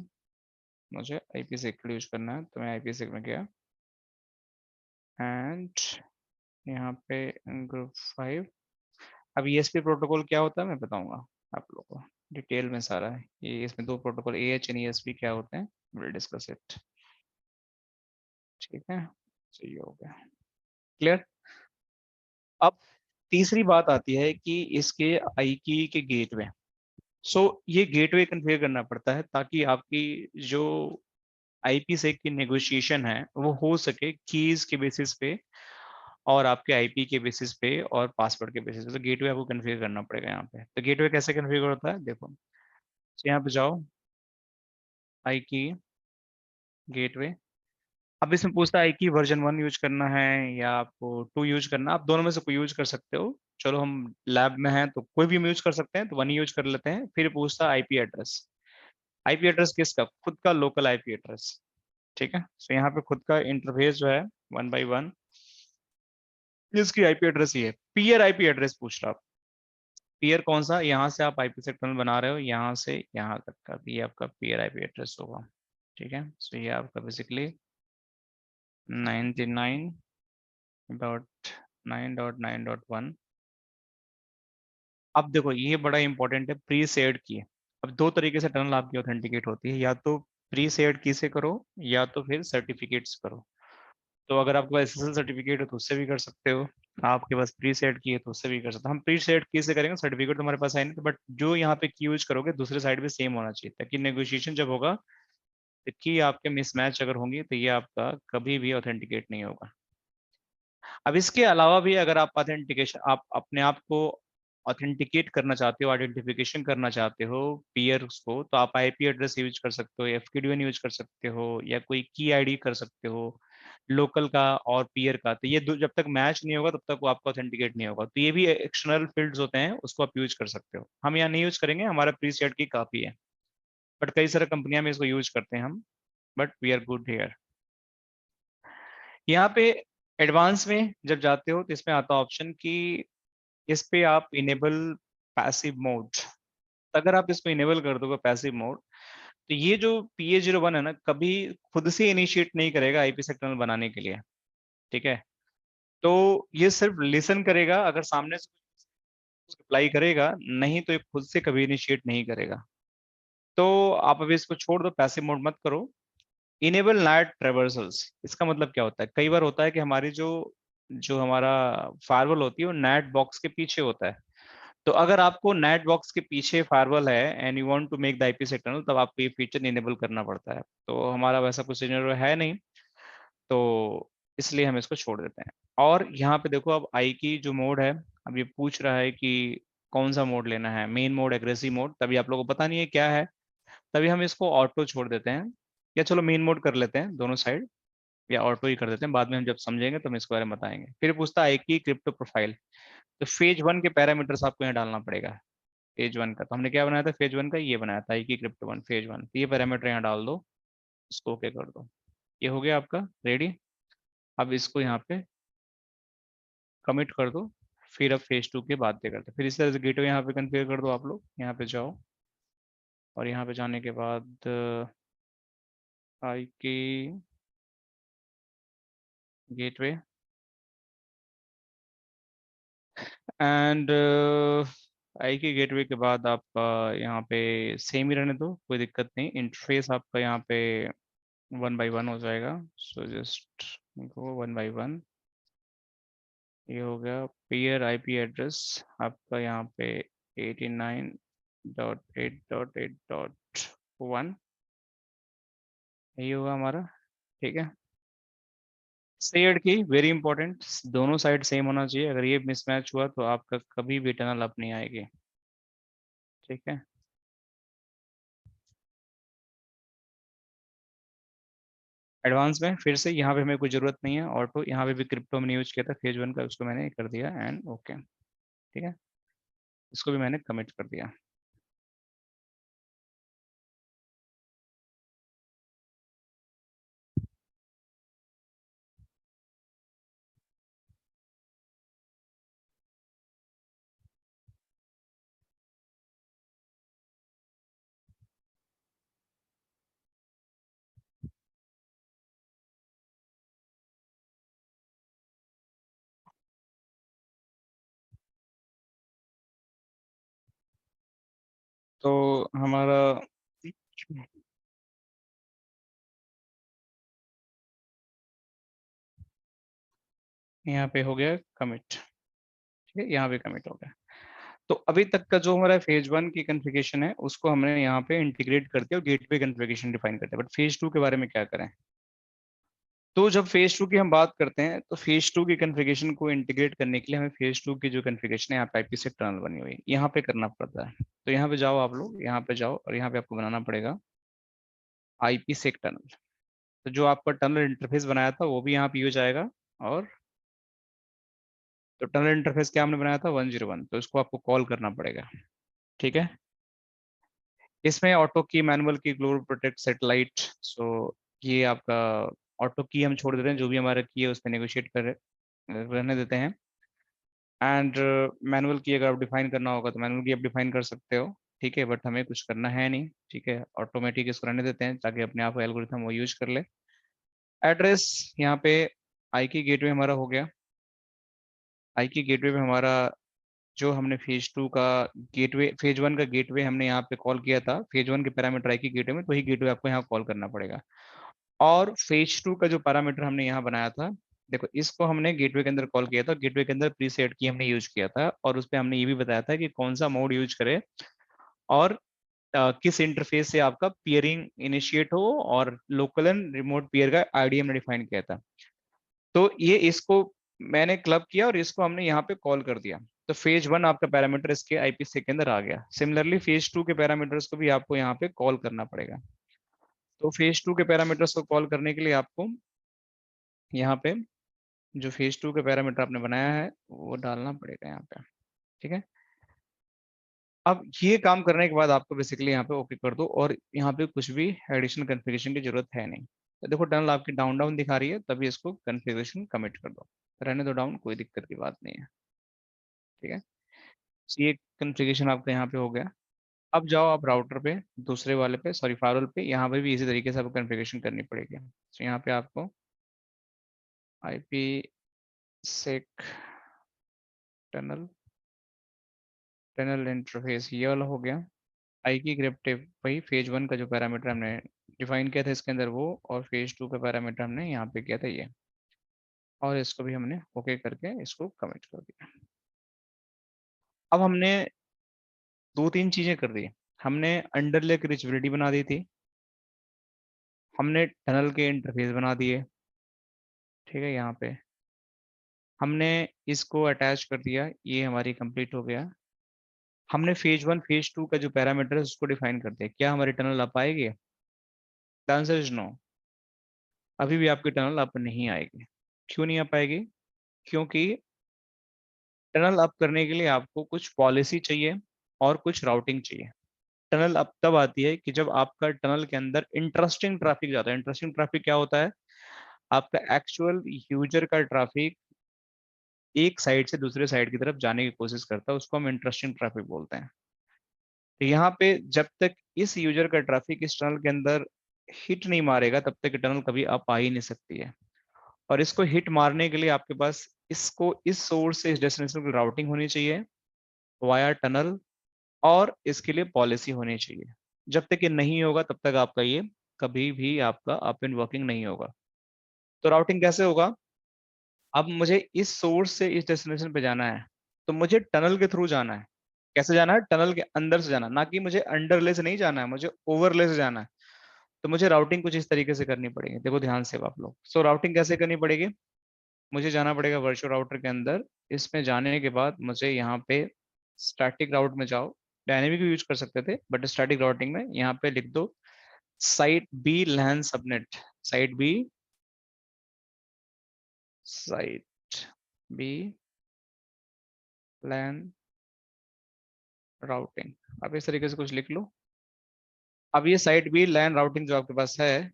मुझे IPsec यूज करना है, तो मैं IPsec में गया एंड यहाँ पे ग्रुप 5। अब ESP प्रोटोकॉल क्या होता है मैं बताऊंगा आप लोगों को डिटेल में सारा है। ये इसमें दो प्रोटोकॉल AH एंड ESP क्या होते हैं, विल डिस्कस इट। ठीक है, तो ये हो गया क्लियर। अब तीसरी बात आती है कि इसके आई की के गेटवे। सो ये गेटवे कन्फिगर करना पड़ता है ताकि आपकी जो IPsec की नेगोशिएशन है वो हो सके कीज के बेसिस पे और आपके IP के बेसिस पे और पासवर्ड के बेसिस पे। तो गेटवे आपको कन्फिगर करना पड़ेगा यहाँ पे। तो गेटवे कैसे कन्फिगर होता है देखो, तो यहाँ पे जाओ आई की गेटवे। अब इसमें पूछता है कि वर्जन 1 यूज करना है या आपको 2 यूज करना है, आप दोनों में से कोई यूज कर सकते हो। चलो हम लैब में हैं तो कोई भी हम यूज कर सकते हैं, तो 1 यूज कर लेते हैं। फिर पूछता है IP एड्रेस। IP एड्रेस किसका, खुद का लोकल IP एड्रेस। ठीक है, तो यहाँ पे खुद का इंटरफेस जो है 1 by 1 इसकी IP एड्रेस ये है। पीयर IP एड्रेस पूछ रहा, पीयर कौन सा, यहाँ से आप IPsec टनल बना रहे हो, यहाँ से यहाँ तक का, ये आपका पीयर IP एड्रेस होगा। ठीक है, तो ये आपका बेसिकली 99.9.9.1। अब देखो ये बड़ा इंपॉर्टेंट है, प्री सेड की। अब दो तरीके से टनल आपकी ऑथेंटिकेट होती है, या तो प्री सेड की से करो या तो फिर सर्टिफिकेट्स करो। तो अगर आपके पास SSL सर्टिफिकेट है तो उससे भी कर सकते हो, आपके पास प्री सेड की है तो उससे भी कर सकते हो। हम प्री सेड की से करेंगे, सर्टिफिकेट तो हमारे पास है नहीं, तो बट जो यहाँ पे की यूज करोगे दूसरे साइड पे सेम होना चाहिए, ताकि नेगोशिएशन जब होगा तो की आपके मिसमैच अगर होंगी तो ये आपका कभी भी ऑथेंटिकेट नहीं होगा। अब इसके अलावा भी अगर आप ऑथेंटिकेशन, आप अपने आप को ऑथेंटिकेट करना चाहते हो, आइडेंटिफिकेशन करना चाहते हो पीयर्स को, तो आप IP एड्रेस यूज कर सकते हो, FQDN यूज कर सकते हो, या कोई की ID कर सकते हो लोकल का और पीयर का। तो ये जब तक मैच नहीं होगा तब तक वो आपका ऑथेंटिकेट नहीं होगा। तो ये भी एक्सटर्नल फील्ड्स होते हैं, उसको आप यूज कर सकते हो। हम यहाँ नहीं यूज करेंगे, हमारा प्री सेट की काफी है, बट कई सारे कंपनियां में इसको यूज करते हैं हम, but we are good here. यहाँ पे एडवांस में जब जाते हो तो इसमें आता ऑप्शन कि इस पे आप इनेबल पैसिव मोड। अगर आप इसको इनेबल कर दोगे पैसिव मोड, तो ये जो PA01 है ना, कभी खुद से इनिशिएट नहीं करेगा IPsec टनल बनाने के लिए। ठीक है, तो ये सिर्फ लिसन करेगा, अगर सामने से रिप्लाई करेगा, नहीं तो ये खुद से कभी इनिशिएट नहीं करेगा। तो आप अभी इसको छोड़ दो, पैसिव मोड मत करो। इनेबल नाइट ट्रेवर्सल्स, इसका मतलब क्या होता है, कई बार होता है कि हमारी जो जो हमारा फायरवॉल होती है वो नेट बॉक्स के पीछे होता है। तो अगर आपको नेट बॉक्स के पीछे फायरवॉल है and you want to make the IP tunnel, तब आपको ये फीचर इनेबल करना पड़ता है। तो हमारा वैसा कुछ सिनेरियो है नहीं, तो इसलिए हम इसको छोड़ देते हैं। और यहाँ पे देखो, अब आई की जो मोड है, अब ये पूछ रहा है कि कौन सा मोड लेना है, मेन मोड, एग्रेसिव मोड। तभी आप लोगों को पता नहीं है क्या है, तभी हम इसको ऑटो छोड़ देते हैं, या चलो मेन मोड कर लेते हैं दोनों साइड, या ऑटो ही कर देते हैं। बाद में हम जब समझेंगे तो हम इसके बारे में बताएंगे। फिर पूछता है आई की क्रिप्टो प्रोफाइल। तो फेज 1 के पैरामीटर्स आपको यहाँ डालना पड़ेगा। फेज 1 का तो हमने क्या बनाया था, फेज 1 का ये बनाया था, आई की क्रिप्टो 1 फेज 1। तो ये पैरामीटर यहाँ डाल दो, इसको ओके कर दो। ये हो गया आपका रेडी। अब इसको यहाँ पे कमिट कर दो। फिर अब फेज 2 की बातें करते हैं। फिर इस तरह से गेटवे यहाँ पे कन्फिगर कर दो। आप लोग यहाँ पे जाओ, और यहाँ पे जाने के बाद आई की गेटवे एंड आई की गेटवे के बाद आप यहाँ पे सेम ही रहने दो, कोई दिक्कत नहीं। इंटरफेस आपका यहाँ पे 1 by 1 हो जाएगा। So just go 1 by 1। ये हो गया। पेयर आईपी एड्रेस आपका यहाँ पे 89.8.8.1, यही होगा हमारा। ठीक है। शेयर्ड की वेरी इंपॉर्टेंट, दोनों साइड सेम होना चाहिए। अगर ये मिसमैच हुआ तो आपका कभी भी टनल अप नहीं आएगी। ठीक है। एडवांस में फिर से यहाँ पे हमें कोई जरूरत नहीं है। ऑटो यहाँ पे भी क्रिप्टो मैंने यूज किया था फेज 1 का, उसको मैंने कर दिया एंड ओके। ठीक है, इसको भी मैंने कमिट कर दिया। तो हमारा यहाँ पे हो गया कमिट। ठीक है, यहाँ पे कमिट हो गया। तो अभी तक का जो हमारा फेज 1 की कॉन्फ़िगरेशन है, उसको हमने यहाँ पे इंटीग्रेट कर दिया और गेटवे कॉन्फ़िगरेशन डिफाइन करते हैं। बट फेज 2 के बारे में क्या करें? तो जब फेज 2 की हम बात करते हैं, तो फेज 2 की कॉन्फ़िगरेशन को इंटीग्रेट करने के लिए हमें फेज 2 की जो कॉन्फ़िगरेशन है, यहाँ पे आईपी से टनल बनी हुई है, यहाँ पे करना पड़ता है। तो यहाँ पे जाओ आप लोग, यहाँ पे जाओ और यहाँ पे आपको बनाना पड़ेगा आईपी सेक टनल। तो जो आपका टनल इंटरफेस बनाया था वो भी यहाँ पे यूज आएगा। और तो टनल इंटरफेस क्या हमने बनाया था 101, तो इसको आपको कॉल करना पड़ेगा। ठीक है। इसमें ऑटो की, मैनुअल की, ग्लोबल प्रोटेक्ट, सेटेलाइट, सो ये आपका ऑटो की हम छोड़ देते हैं। जो भी हमारा की है उस पर नेगोशिएट कर रहने देते हैं। एंड मैनुअल की अगर आप डिफाइन करना होगा तो मैनुअल की आप डिफाइन कर सकते हो। ठीक है, बट हमें कुछ करना है नहीं। ठीक है, ऑटोमेटिक इसको रहने देते हैं ताकि अपने आप एल्गोरिथम वो यूज कर ले। एड्रेस यहाँ पे आई की गेटवे हमारा हो गया। आई की गेटवे में हमारा जो हमने फेज 2 का गेटवे, फेज 1 का गेटवे हमने यहाँ पे कॉल किया था, फेज 1 के पैरामीटर आई की गेटवे में, तो वही गेटवे आपको यहाँ कॉल करना पड़ेगा। और फेज 2 का जो पैरामीटर हमने यहाँ बनाया था, देखो इसको हमने गेटवे के अंदर कॉल किया था। गेटवे के अंदर प्रीसेट की हमने यूज किया था, और उस पर हमने ये भी बताया था कि कौन सा मोड यूज करे और किस इंटरफेस से आपका पियरिंग इनिशिएट हो, और लोकल एंड रिमोट पियर का आईडी हमने डिफाइन किया था। तो ये इसको मैंने क्लब किया और इसको हमने यहाँ पे कॉल कर दिया। तो फेज 1 आपका पैरामीटर इसके आईपी के अंदर आ गया। सिमिलरली फेज 2 के पैरामीटर्स को भी आपको यहाँ पे कॉल करना पड़ेगा। तो फेज 2 के पैरामीटर्स को कॉल करने के लिए आपको यहाँ पे जो फेज 2 का पैरामीटर आपने बनाया है वो डालना पड़ेगा यहाँ पे। ठीक है। अब ये काम करने के बाद आपको बेसिकली यहाँ पे ओके कर दो, और यहाँ पे कुछ भी एडिशनल कॉन्फ़िगरेशन की जरूरत है नहीं। तो देखो टनल आपकी डाउन डाउन दिखा रही है, तभी इसको कॉन्फ़िगरेशन कमिट कर दो, रहने दो डाउन, कोई दिक्कत की बात नहीं है। ठीक है, तो ये कॉन्फ़िगरेशन आपका यहाँ पे हो गया। अब जाओ आप राउटर पे, दूसरे वाले पे, सॉरी फायरवॉल पे, यहाँ पे भी इसी तरीके से आपको कॉन्फ़िगरेशन करनी पड़ेगी। तो यहाँ पे आपको आईपी सेक टनल, टनल इंटरफेस ये वाला हो गया। आई की ग्रेप्ट वही फेज 1 का जो पैरामीटर हमने डिफाइन किया था इसके अंदर वो, और फेज 2 का पैरामीटर हमने यहाँ पे किया था ये, और इसको भी हमने ओके करके इसको कमिट कर दिया। अब हमने 2-3 चीजें कर दी। हमने अंडरले की रिचेबिलिटी बना दी थी, हमने टनल के इंटरफेस बना दिए, ठीक है। यहाँ पे हमने इसको अटैच कर दिया, ये हमारी कंप्लीट हो गया। हमने फेज 1 फेज 2 का जो पैरामीटर है उसको डिफाइन कर दिया। क्या हमारी टनल अप आएगी? The answer is no. अभी भी आपकी टनल अप नहीं आएगी। क्यों नहीं आ पाएगी? क्योंकि टनल अप करने के लिए आपको कुछ पॉलिसी चाहिए और कुछ राउटिंग चाहिए। टनल अप तब आती है कि जब आपका टनल के अंदर इंटरेस्टिंग ट्रैफिक जाता है। इंटरेस्टिंग ट्रैफिक क्या होता है? आपका एक्चुअल यूजर का ट्रैफिक एक साइड से दूसरे साइड की तरफ जाने की कोशिश करता है, उसको हम इंटरेस्टिंग ट्रैफिक बोलते हैं। तो यहाँ पे जब तक इस यूजर का ट्रैफिक इस टनल के अंदर हिट नहीं मारेगा तब तक टनल कभी अप आ ही नहीं सकती है। और इसको हिट मारने के लिए आपके पास इसको इस सोर्स से इस डेस्टिनेशन की राउटिंग होनी चाहिए वाया टनल, और इसके लिए पॉलिसी होनी चाहिए। जब तक ये नहीं होगा तब तक आपका ये कभी भी आपका अप एंड वर्किंग नहीं होगा। तो राउटिंग कैसे होगा? अब मुझे इस सोर्स से इस डेस्टिनेशन पे जाना है, तो मुझे टनल के थ्रू जाना है। कैसे जाना है? टनल के अंदर से जाना, ना कि मुझे अंडरले से नहीं जाना है, मुझे ओवरले से जाना है। तो मुझे राउटिंग कुछ इस तरीके से करनी पड़ेगी। देखो ध्यान से आप लोग। सो राउटिंग कैसे करनी पड़ेगी? मुझे जाना पड़ेगा वर्चुअल राउटर के अंदर। इसमें जाने के बाद मुझे यहाँ पे स्टैटिक राउट में जाओ, डायनेमिक भी यूज कर सकते थे बट स्टैटिक राउटिंग में यहाँ पे लिख दो site B LAN subnet, site B, site B LAN routing. अब इस तरीके से कुछ लिख लो। अब ये साइट बी लैन राउटिंग जो आपके पास है,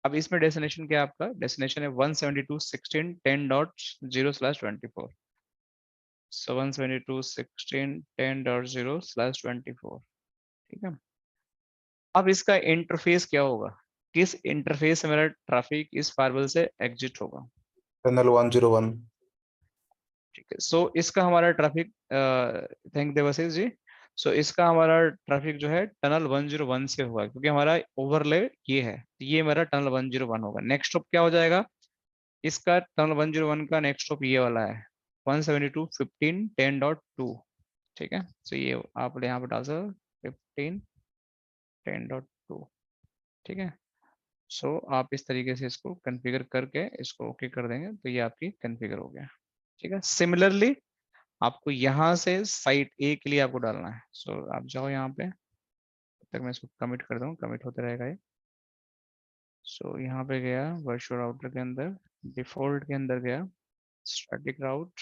अब इसमें डेस्टिनेशन क्या है? आपका डेस्टिनेशन है 172.16.10/24। सो 172.16.10/24, ठीक है। अब इसका इंटरफेस क्या होगा? किस इंटरफेस से मेरा ट्रैफिक इस फायरवॉल से एग्जिट होगा? टनल 101। ठीक है। सो इसका हमारा ट्रैफिक, थैंक देवाशीष जी। सो इसका हमारा ट्रैफिक जो है टनल 101 से हुआ, क्योंकि हमारा ओवरले ये है, तो ये मेरा टनल 101 होगा। नेक्स्ट स्टॉप क्या हो जाएगा? इसका टनल 101 का नेक्स्ट स्टॉप ये वाला है 172.15.10.2, ठीक है। तो ये आप यहाँ पे डाल सकते 15.10.2, ठीक है। सो आप इस तरीके से इसको कॉन्फ़िगर करके इसको ओके कर देंगे तो ये आपकी कॉन्फ़िगर हो गया, ठीक है। सिमिलरली आपको यहाँ से साइट ए के लिए आपको डालना है। सो आप जाओ यहाँ पे, तब तक मैं इसको कमिट कर दूँ, कमिट होते रहेगा ये। सो यहाँ पे गया वर्चुअल राउटर के अंदर, डिफॉल्ट के अंदर गया स्टैटिक राउट।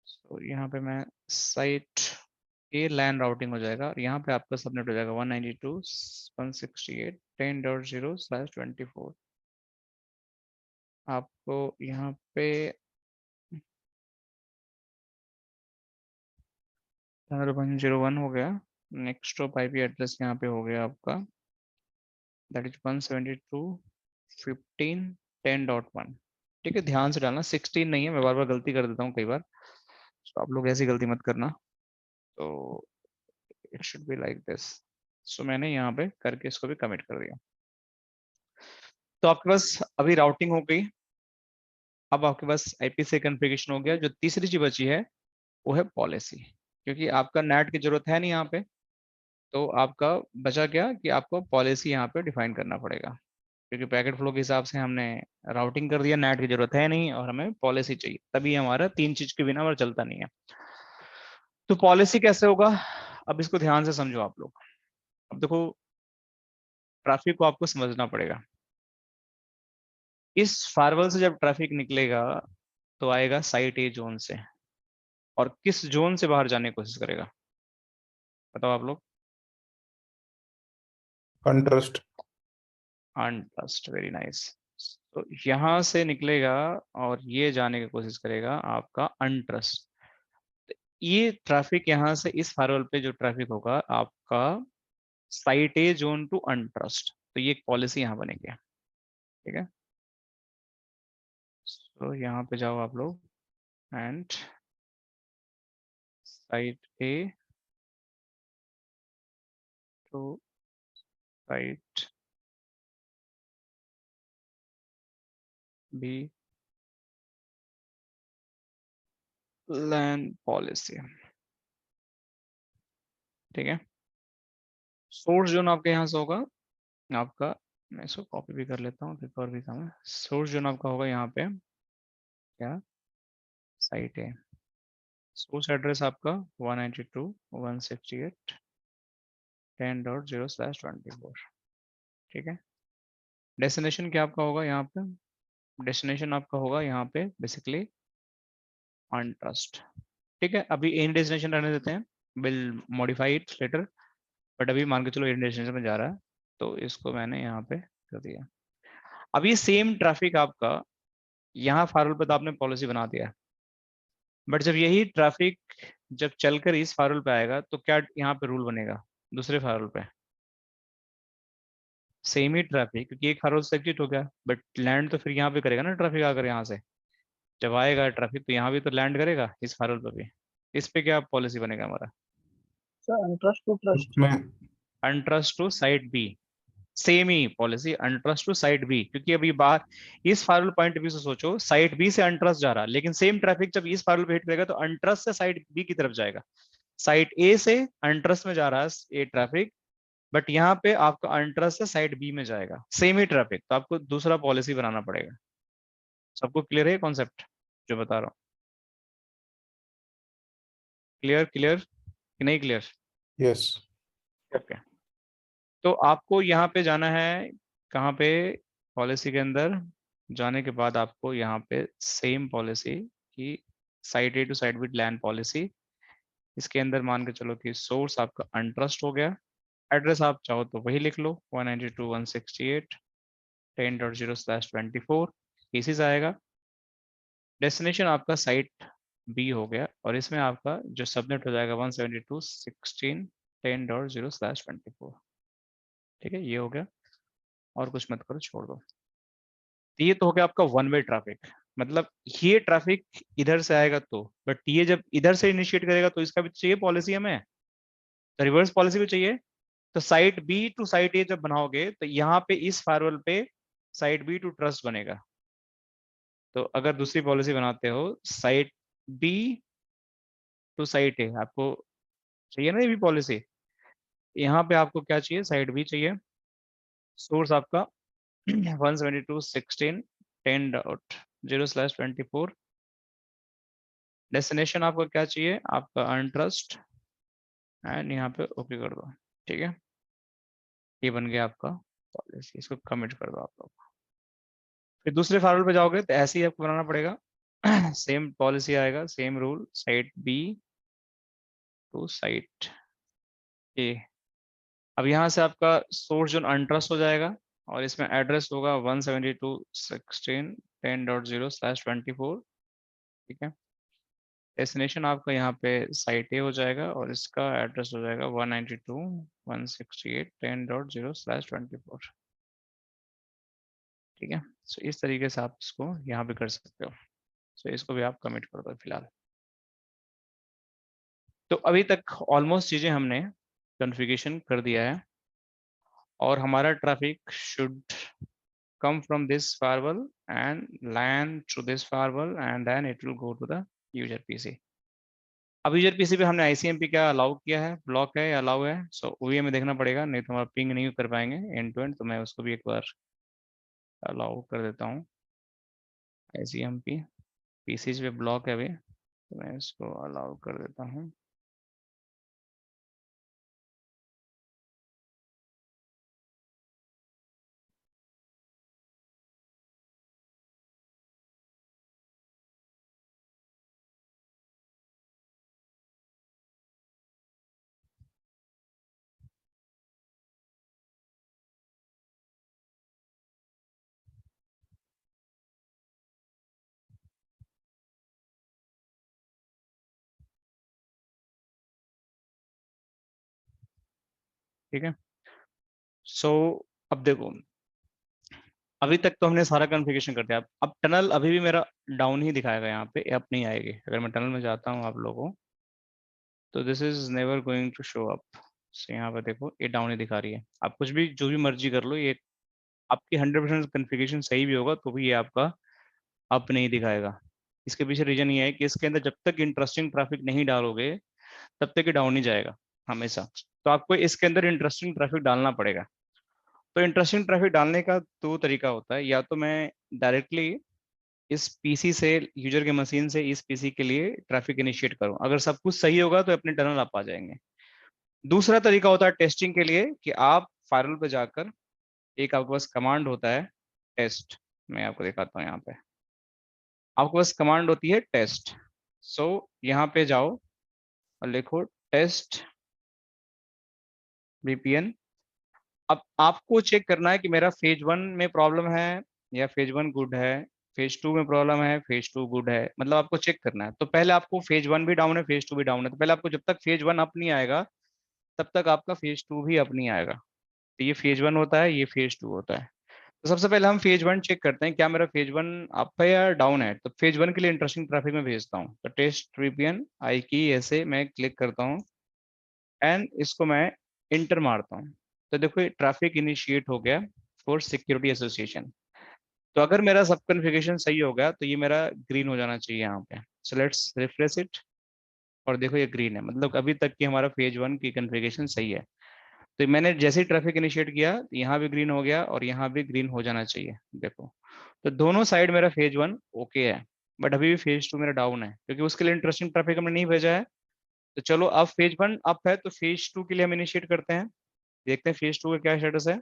सो यहाँ पे मैं साइट ए लैन राउटिंग हो जाएगा और यहाँ पे आपका सबनेट हो जाएगा 192.168.10.0/24। आपको यहाँ पे टनल 101 हो गया। नेक्स्ट स्टॉप आईपी एड्रेस यहाँ पे हो गया आपका, दैट इज 172.15.10.1, ठीक है। ध्यान से डालना 16 नहीं है, मैं बार बार गलती कर देता हूँ कई बार, तो आप लोग ऐसी गलती मत करना। तो it should be like this. So मैंने यहाँ पे करके इसको भी कमिट कर दिया। तो आपके पास अभी राउटिंग हो गई। अब आपके पास आईपी से कॉन्फ़िगरेशन हो गया। जो तीसरी चीज बची है वो है पॉलिसी, क्योंकि आपका नेट की जरूरत है नहीं यहाँ पे, तो आपका बचा क्या कि आपको पॉलिसी यहाँ पे डिफाइन करना पड़ेगा, क्योंकि पैकेट फ्लो के हिसाब से हमने राउटिंग कर दिया, नेट की जरूरत है नहीं और हमें पॉलिसी चाहिए, तभी हमारा 3 चीज के बिना हमारा चलता नहीं है। तो पॉलिसी कैसे होगा? अब इसको ध्यान से समझो आप लोग। अब देखो, ट्रैफिक को आपको समझना पड़ेगा। इस फायरवॉल से जब ट्रैफिक निकलेगा तो आएगा साइट ए जोन से, और किस जोन से बाहर जाने की कोशिश करेगा? बताओ आप लोग। अनट्रस्ट। अनट्रस्ट, वेरी नाइस। तो यहां से निकलेगा और ये जाने की कोशिश करेगा आपका अनट्रस्ट। ये ट्रैफिक यहाँ से इस फायरवॉल पे जो ट्रैफिक होगा आपका साइट ए जोन टू अनट्रस्ट, तो ये एक पॉलिसी यहाँ बनेगी, ठीक है। तो यहाँ पे जाओ आप लोग and site A to site B LAN policy, ठीक है। सोर्स जोन आपके यहाँ से होगा आपका, मैं इसको कॉपी भी कर लेता हूँ, एक और भी काम है। सोर्स जोन आपका होगा यहाँ पे क्या, साइट है। सोर्स एड्रेस आपका 192.168.10.0/24, ठीक है। डेस्टिनेशन क्या आपका होगा यहाँ पे, डेस्टिनेशन आपका होगा यहाँ पे बेसिकली ऑन ट्रस्ट, ठीक है। अभी इन डेस्टिनेशन रहने देते हैं, will modify it later, but अभी मान के चलो इन डेस्टिनेशन में जा रहा है, तो इसको मैंने यहाँ पे कर दिया। अब ये सेम ट्रैफिक आपका यहाँ फायरवॉल पे तो आपने पॉलिसी बना दिया, बट जब यही ट्रैफिक जब चलकर इस फायरवॉल पे आएगा तो क्या यहाँ पे रूल बनेगा दूसरे फायरवॉल पे, सेम ही ट्रैफिक, क्योंकि एक फायरवॉल से एग्जिट हो गया, बट लैंड तो फिर यहाँ पे करेगा ना ट्रैफिक, आकर यहाँ से जब आएगा ट्रैफिक तो यहाँ भी तो लैंड करेगा इस फायरवॉल पे भी। इस पे क्या पॉलिसी बनेगा हमारा, सर अनट्रस्ट टू ट्रस्ट, उसमें untrust to site B, same ही policy untrust to site B, क्योंकि अभी बाहर इस फायरवॉल पॉइंट व्यू से सोचो, साइट बी से अनट्रस्ट जा रहा, लेकिन सेम ट्रैफिक जब इस फायरवॉल पे हिट करेगा तो अनट्रस्ट से साइट बी की तरफ जाएगा, साइट ए से अनट्रस्ट में जा रहा है ये ट्रैफिक, बट यहाँ पे आपका अनट्रस्ट से साइट बी में जाएगा, सेम ही ट्रैफिक, तो आपको दूसरा पॉलिसी बनाना पड़ेगा। सबको क्लियर है कॉन्सेप्ट जो बता रहा हूँ, क्लियर क्लियर कि नहीं क्लियर? यस ओके, तो आपको यहाँ पे जाना है, कहाँ पे, पॉलिसी के अंदर जाने के बाद आपको यहाँ पे सेम पॉलिसी की site A to site with land policy, इसके अंदर मान के चलो कि सोर्स आपका अनट्रस्ट हो गया, एड्रेस आप चाहो तो वही लिख लो 192.168.10.0/24 केसेस आएगा, डेस्टिनेशन आपका साइट बी हो गया, और इसमें आपका जो सबनेट हो जाएगा 172.16.10.0/24, ठीक है। ये हो गया, और कुछ मत करो, छोड़ दो। तो ये तो हो गया आपका वन वे ट्रैफिक, मतलब ये ट्रैफिक इधर से आएगा तो, बट ये जब इधर से इनिशिएट करेगा तो इसका भी चाहिए पॉलिसी हमें, तो रिवर्स पॉलिसी भी चाहिए। तो साइट बी टू साइट ए जब बनाओगे तो यहाँ पे इस फायरवॉल पे साइट बी टू ट्रस्ट बनेगा, तो अगर दूसरी पॉलिसी बनाते हो साइट बी टू साइट ए, आपको चाहिए ना ये भी पॉलिसी, यहाँ पे आपको क्या चाहिए, साइट बी चाहिए, सोर्स आपका 172.16.10.0/24, डेस्टिनेशन आपका क्या चाहिए, आपका अनट्रस्ट, एंड यहाँ पे ओके कर दो, ठीक है। ये बन गया आपका पॉलिसी, इसको कमिट कर दो आप लोग। फिर दूसरे फार्मूल पे जाओगे तो ऐसे ही आपको बनाना पड़ेगा, सेम पॉलिसी आएगा, same rule, site B to site A. अब यहाँ से आपका सोर्स जोन अनट्रस्ट हो जाएगा, और इसमें एड्रेस होगा 172.16.10.0/24, ठीक है। डेस्टिनेशन आपका यहाँ पे साइट ए हो जाएगा, और इसका एड्रेस हो जाएगा 192.168.10.0/24, ठीक है। सो इस तरीके से आप इसको यहाँ पे कर सकते हो। सो इसको भी आप कमिट कर दो फिलहाल। तो अभी तक ऑलमोस्ट चीजें हमने कॉन्फ़िगरेशन कर दिया है, और हमारा traffic should come from this firewall and land through this firewall, and then it will go to the user PC। अब यूजर पीसी पे हमने ICMP क्या अलाउ किया है, ब्लॉक है या अलाउ है, सो वो हमें देखना पड़ेगा, नहीं तो हमारा पिंग नहीं कर पाएंगे एंड टू एंड, तो मैं उसको भी एक बार अलाउ कर देता हूँ। ICMP पीसी पे ब्लॉक है अभी, तो मैं इसको अलाउ कर देता हूँ। ठीक है, सो अब देखो, अभी तक तो हमने सारा कॉन्फ़िगरेशन कर दिया, अब टनल अभी भी मेरा डाउन ही दिखाएगा, यहाँ पे अप नहीं आएगी। अगर मैं टनल में जाता हूँ आप लोगों, तो this is never going to show up. So यहाँ पे देखो ये डाउन ही दिखा रही है, आप कुछ भी जो भी मर्जी कर लो, ये आपकी 100% कॉन्फ़िगरेशन सही भी होगा तो भी ये आपका अप नहीं दिखाएगा। इसके पीछे रीजन ये है कि इसके अंदर जब तक इंटरेस्टिंग ट्रैफिक नहीं डालोगे तब तक ये डाउन ही जाएगा हमेशा। तो आपको इसके अंदर इंटरेस्टिंग ट्रैफिक डालना पड़ेगा। तो इंटरेस्टिंग ट्रैफिक डालने का दो तरीका होता है, या तो मैं डायरेक्टली इस पीसी से, यूजर के मशीन से इस पीसी के लिए ट्रैफिक इनिशिएट करूं, अगर सब कुछ सही होगा तो अपने टनल आप आ जाएंगे। दूसरा तरीका होता है टेस्टिंग के लिए, कि आप फायरवॉल पे जाकर एक आपके पास कमांड होता है टेस्ट, मैं आपको दिखाता हूँ। यहाँ पे आपके पास कमांड होती है टेस्ट। सो यहाँ पे जाओ और लिखो टेस्ट VPN। अब आपको चेक करना है कि मेरा फेज 1 में प्रॉब्लम है या फेज 1 गुड है, फेज 2 में प्रॉब्लम है, फेज 2 गुड है, मतलब आपको चेक करना है। तो पहले आपको फेज 1 भी डाउन है, फेज 2 भी डाउन है, तो पहले आपको जब तक फेज 1 अप नहीं आएगा तब तक आपका फेज 2 भी अप नहीं आएगा। तो ये फेज 1 होता है, ये फेज 2 होता है। तो सबसे पहले हम फेज 1 चेक करते हैं क्या मेरा फेज 1 अप है या डाउन है। तो फेज 1 के लिए इंटरेस्टिंग ट्रैफिक में भेजता हूँ, तो टेस्ट VPN आई की ऐसे मैं क्लिक करता हूँ एंड इसको मैं इंटर मारता हूँ। तो देखो ट्रैफिक इनिशिएट हो गया फॉर सिक्योरिटी एसोसिएशन। तो अगर मेरा सब कॉन्फ़िगरेशन सही हो गया तो ये मेरा ग्रीन हो जाना चाहिए यहाँ पे। सो लेट्स रिफ्रेश इट और देखो ये ग्रीन है, मतलब अभी तक की हमारा फेज 1 की कॉन्फ़िगरेशन सही है। तो मैंने जैसे ही ट्रैफिक इनिशिएट किया यहाँ भी ग्रीन हो गया और यहाँ भी ग्रीन हो जाना चाहिए। देखो तो दोनों साइड मेरा फेज 1 ओके है, बट अभी भी फेज 2 मेरा डाउन है क्योंकि उसके लिए इंटरेस्टिंग ट्रैफिक हमने नहीं भेजा है। तो चलो अब फेज 1 अप है तो फेज 2 के लिए हम इनिशिएट करते हैं, देखते हैं फेज 2 का क्या स्टेटस है।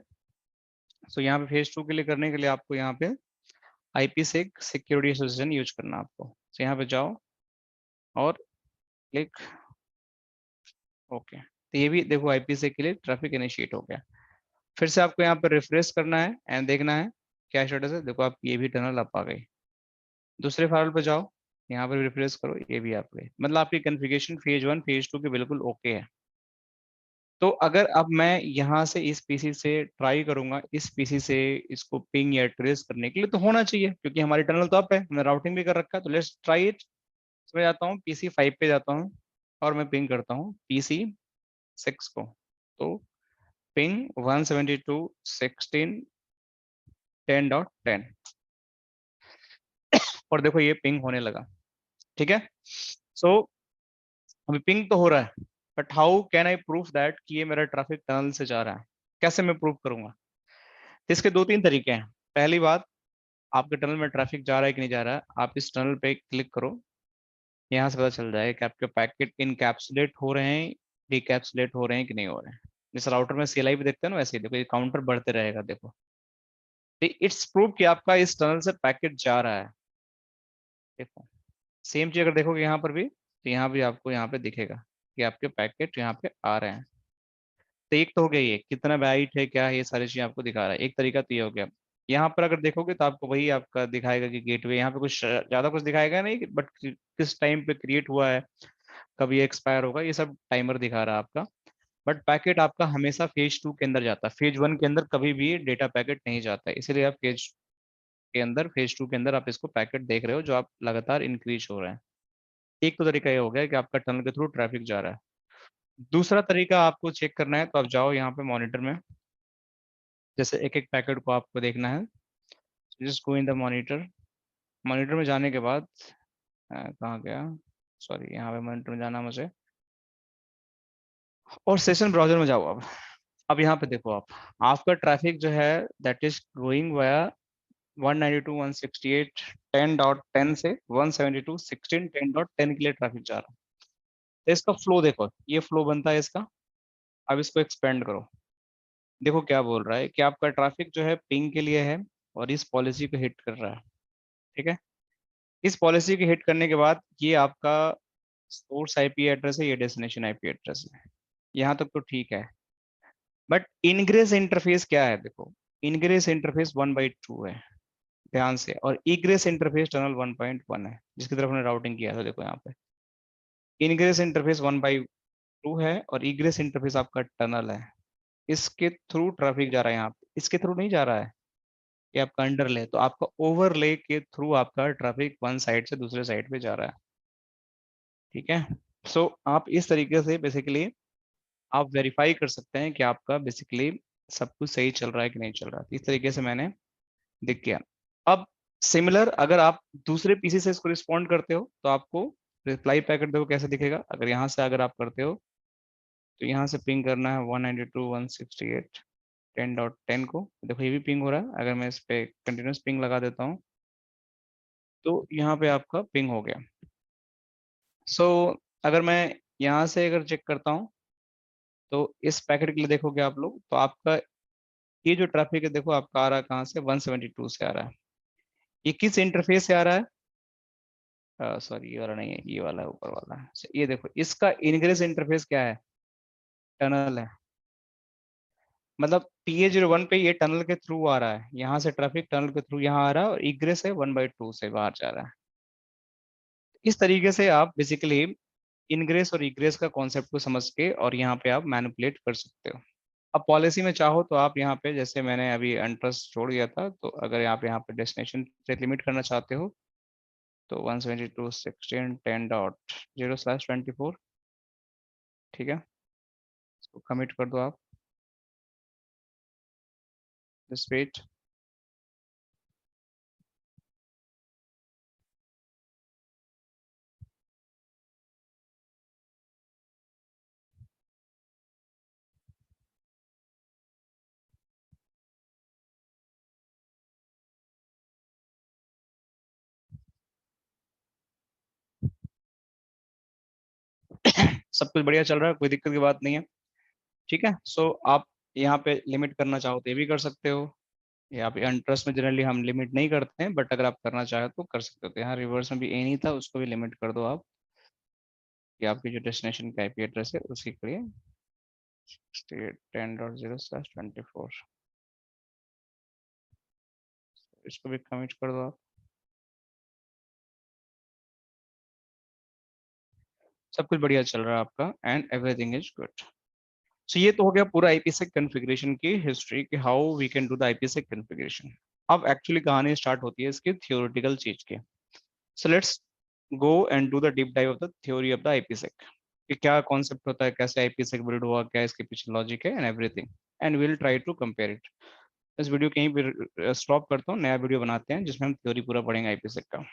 सो यहाँ पे फेज 2 के लिए करने के लिए आपको यहाँ पे IPsec सिक्योरिटी एसोसिएशन यूज करना है आपको। तो यहाँ पे जाओ और क्लिक ओके। तो ये भी देखो IPsec के लिए ट्रैफिक इनिशिएट हो गया। फिर से आपको यहाँ पे रिफ्रेश करना है एंड देखना है क्या स्टेटस है। देखो आप ये भी टनल अप आ गई। दूसरे फाइल पे जाओ, यहाँ पर रिफ्रेश करो, ये भी आप गई, मतलब आपकी कॉन्फ़िगरेशन फेज 1 फेज 2 के बिल्कुल ओके है। तो अगर अब मैं यहाँ से इस पीसी से ट्राई करूंगा, इस पीसी से इसको पिंग या ट्रेस करने के लिए, तो होना चाहिए क्योंकि हमारी टनल तो अप है, हमने राउटिंग भी कर रखा है। तो लेट्स ट्राई इट। मैं जाता हूँ PC5 पे जाता हूँ और मैं पिंग करता हूँ PC6 को। तो पिंग 172.16.10.10 और देखो ये पिंग होने लगा। ठीक है, सो अभी पिंग तो हो रहा है, but how can I proof that कि ये मेरा ट्रैफिक टनल से जा रहा है, कैसे मैं प्रूफ करूंगा। तो इसके दो तीन तरीके हैं। पहली बात, आपके टनल में ट्रैफिक जा रहा है कि नहीं जा रहा है, आप इस टनल पे क्लिक करो, यहाँ से पता चल जाएगा कि आपके पैकेट इनकैप्सुलेट हो रहे हैं, डिकैप्सुलेट हो रहे हैं कि नहीं हो रहे हैं। जिस राउटर में CLI भी देखते हैं ना, वैसे ही देखो ये काउंटर बढ़ते रहेगा। देखो इट्स प्रूफ कि आपका इस टनल से पैकेट जा रहा है। देखो सेम चीज अगर देखोगे यहाँ पर भी, तो यहाँ भी आपको यहाँ पे दिखेगा कि आपके पैकेट यहाँ पे आ रहे हैं। तो एक तो हो गया ये कितना बाइट है क्या है, ये सारी चीजें आपको दिखा रहा है। एक तरीका तो ये हो गया। यहाँ पर अगर देखोगे तो आपको वही आपका दिखाएगा कि गेटवे, यहाँ पे कुछ ज्यादा कुछ दिखाएगा नहीं, बट किस टाइम पे क्रिएट हुआ है, कब ये एक्सपायर होगा, ये सब टाइमर दिखा रहा है आपका। बट पैकेट आपका हमेशा फेज 2 के अंदर जाता है, फेज 1 के अंदर कभी भी डेटा पैकेट नहीं जाता है। इसीलिए आप फेज के अंदर, फेज 2 के अंदर आप इसको पैकेट देख रहे हो जो आप लगातार इंक्रीज हो रहे हैं। एक तो तरीका ये हो गया कि आपका टनल के थ्रू ट्रैफिक जा रहा है। दूसरा तरीका आपको चेक करना है, तो आप जाओ यहाँ पे मॉनिटर में, जैसे एक एक पैकेट को आपको देखना है। Just go in the monitor. Monitor में जाने के बाद कहाँ गया, सॉरी यहाँ पे मॉनिटर में जाना मुझे, और सेशन ब्राउजर में जाओ। अब यहाँ पे देखो आप, आपका ट्रैफिक जो है दैट इज गोइंग वाया 192.168.10.10 से 172.16.10.10 के लिए ट्रैफिक जा रहा है। तो इसका फ्लो देखो, ये फ्लो बनता है इसका। अब इसको एक्सपेंड करो, देखो क्या बोल रहा है कि आपका ट्रैफिक जो है पिंग के लिए है और इस पॉलिसी को हिट कर रहा है। ठीक है, इस पॉलिसी को हिट करने के बाद ये आपका सोर्स IP एड्रेस है, ये डेस्टिनेशन IP एड्रेस है। यहाँ तक तो ठीक है, बट इनग्रेस इंटरफेस क्या है। देखो इनग्रेस इंटरफेस 1/2 है ध्यान से, और इग्रेस इंटरफेस टनल 1.1 है जिसकी तरफ हमने राउटिंग किया था। देखो यहाँ पे इनग्रेस इंटरफेस 1/2 है और इग्रेस इंटरफेस आपका टनल है, इसके थ्रू ट्रैफिक जा रहा है। यहाँ पे इसके थ्रू नहीं जा रहा है, ये आपका अंडरले, तो आपका ओवरले के थ्रू आपका ट्रैफिक वन साइड से दूसरे साइड पे जा रहा है। ठीक है, सो आप इस तरीके से बेसिकली आप वेरीफाई कर सकते हैं कि आपका बेसिकली सब कुछ सही चल रहा है कि नहीं चल रहा है। इस तरीके से मैंने दिख गया। अब सिमिलर अगर आप दूसरे पीसी से इसको रिस्पॉन्ड करते हो तो आपको रिप्लाई पैकेट देखो कैसे दिखेगा। अगर यहाँ से अगर आप करते हो तो यहाँ से पिंग करना है 192.168.10.10 को, देखो ये भी पिंग हो रहा है। अगर मैं इस पे कंटिन्यूस पिंग लगा देता हूँ तो यहाँ पे आपका पिंग हो गया। सो अगर मैं यहाँ से अगर चेक करता हूँ तो इस पैकेट के लिए देखोगे आप लोग तो आपका ये जो ट्रैफिक है देखो आपका आ रहा है कहाँ से, 172 से आ रहा है। ये किस इंटरफेस से आ रहा है? सॉरी ये वाला नहीं है, ये वाला है, ऊपर वाला है। ये देखो इसका इनग्रेस इंटरफेस क्या है? टनल है। मतलब PA01 पे ये टनल के थ्रू आ रहा है, यहाँ से ट्रैफिक टनल के थ्रू यहाँ आ रहा है और इग्रेस है 1/2 से बाहर जा रहा है। इस तरीके से आप बेसिकली इनग्रेस और इग्रेस का कॉन्सेप्ट को समझ के और यहाँ पे आप मैनिपुलेट कर सकते हो। अब पॉलिसी में चाहो तो आप यहाँ पे, जैसे मैंने अभी अनट्रस्ट छोड़ दिया था, तो अगर आप यहाँ पे डेस्टिनेशन से लिमिट करना चाहते हो तो 172.16.10.0/24, ठीक है, इसको कमिट कर दो आप। दिस वेट, सब कुछ बढ़िया चल रहा है, कोई दिक्कत की बात नहीं है, ठीक है। सो आप यहाँ पे लिमिट करना चाहो तो ये भी कर सकते हो। यहाँ पे अनट्रस्ट में जनरली हम लिमिट नहीं करते हैं, बट अगर आप करना चाहो तो कर सकते हो। तो यहाँ रिवर्स में भी ए नहीं था, उसको भी लिमिट कर दो आप, कि आपकी जो डेस्टिनेशन का IP एड्रेस है उसकी करिए 10.0/24, इसको भी कमिट कर दो आप। सब कुछ बढ़िया चल रहा है आपका and everything is good. So ये तो हो गया पूरा IPsec कॉन्फ़िगरेशन की हिस्ट्री कि how we can do the IPsec configuration. अब एक्चुअली कहानी स्टार्ट होती है इसकी थियोरेटिकल चीज की। So let's go and do the deep dive of the theory of the IPsec, कि क्या कॉन्सेप्ट होता है, कैसे IPsec बिल्ड हुआ, क्या इसके पीछे लॉजिक है and everything, and will try to compare it. इस वीडियो कहीं पर स्टॉप करता हूँ, नया वीडियो बनाते हैं जिसमें हम थ्योरी पूरा पढ़ेंगे IPsec का।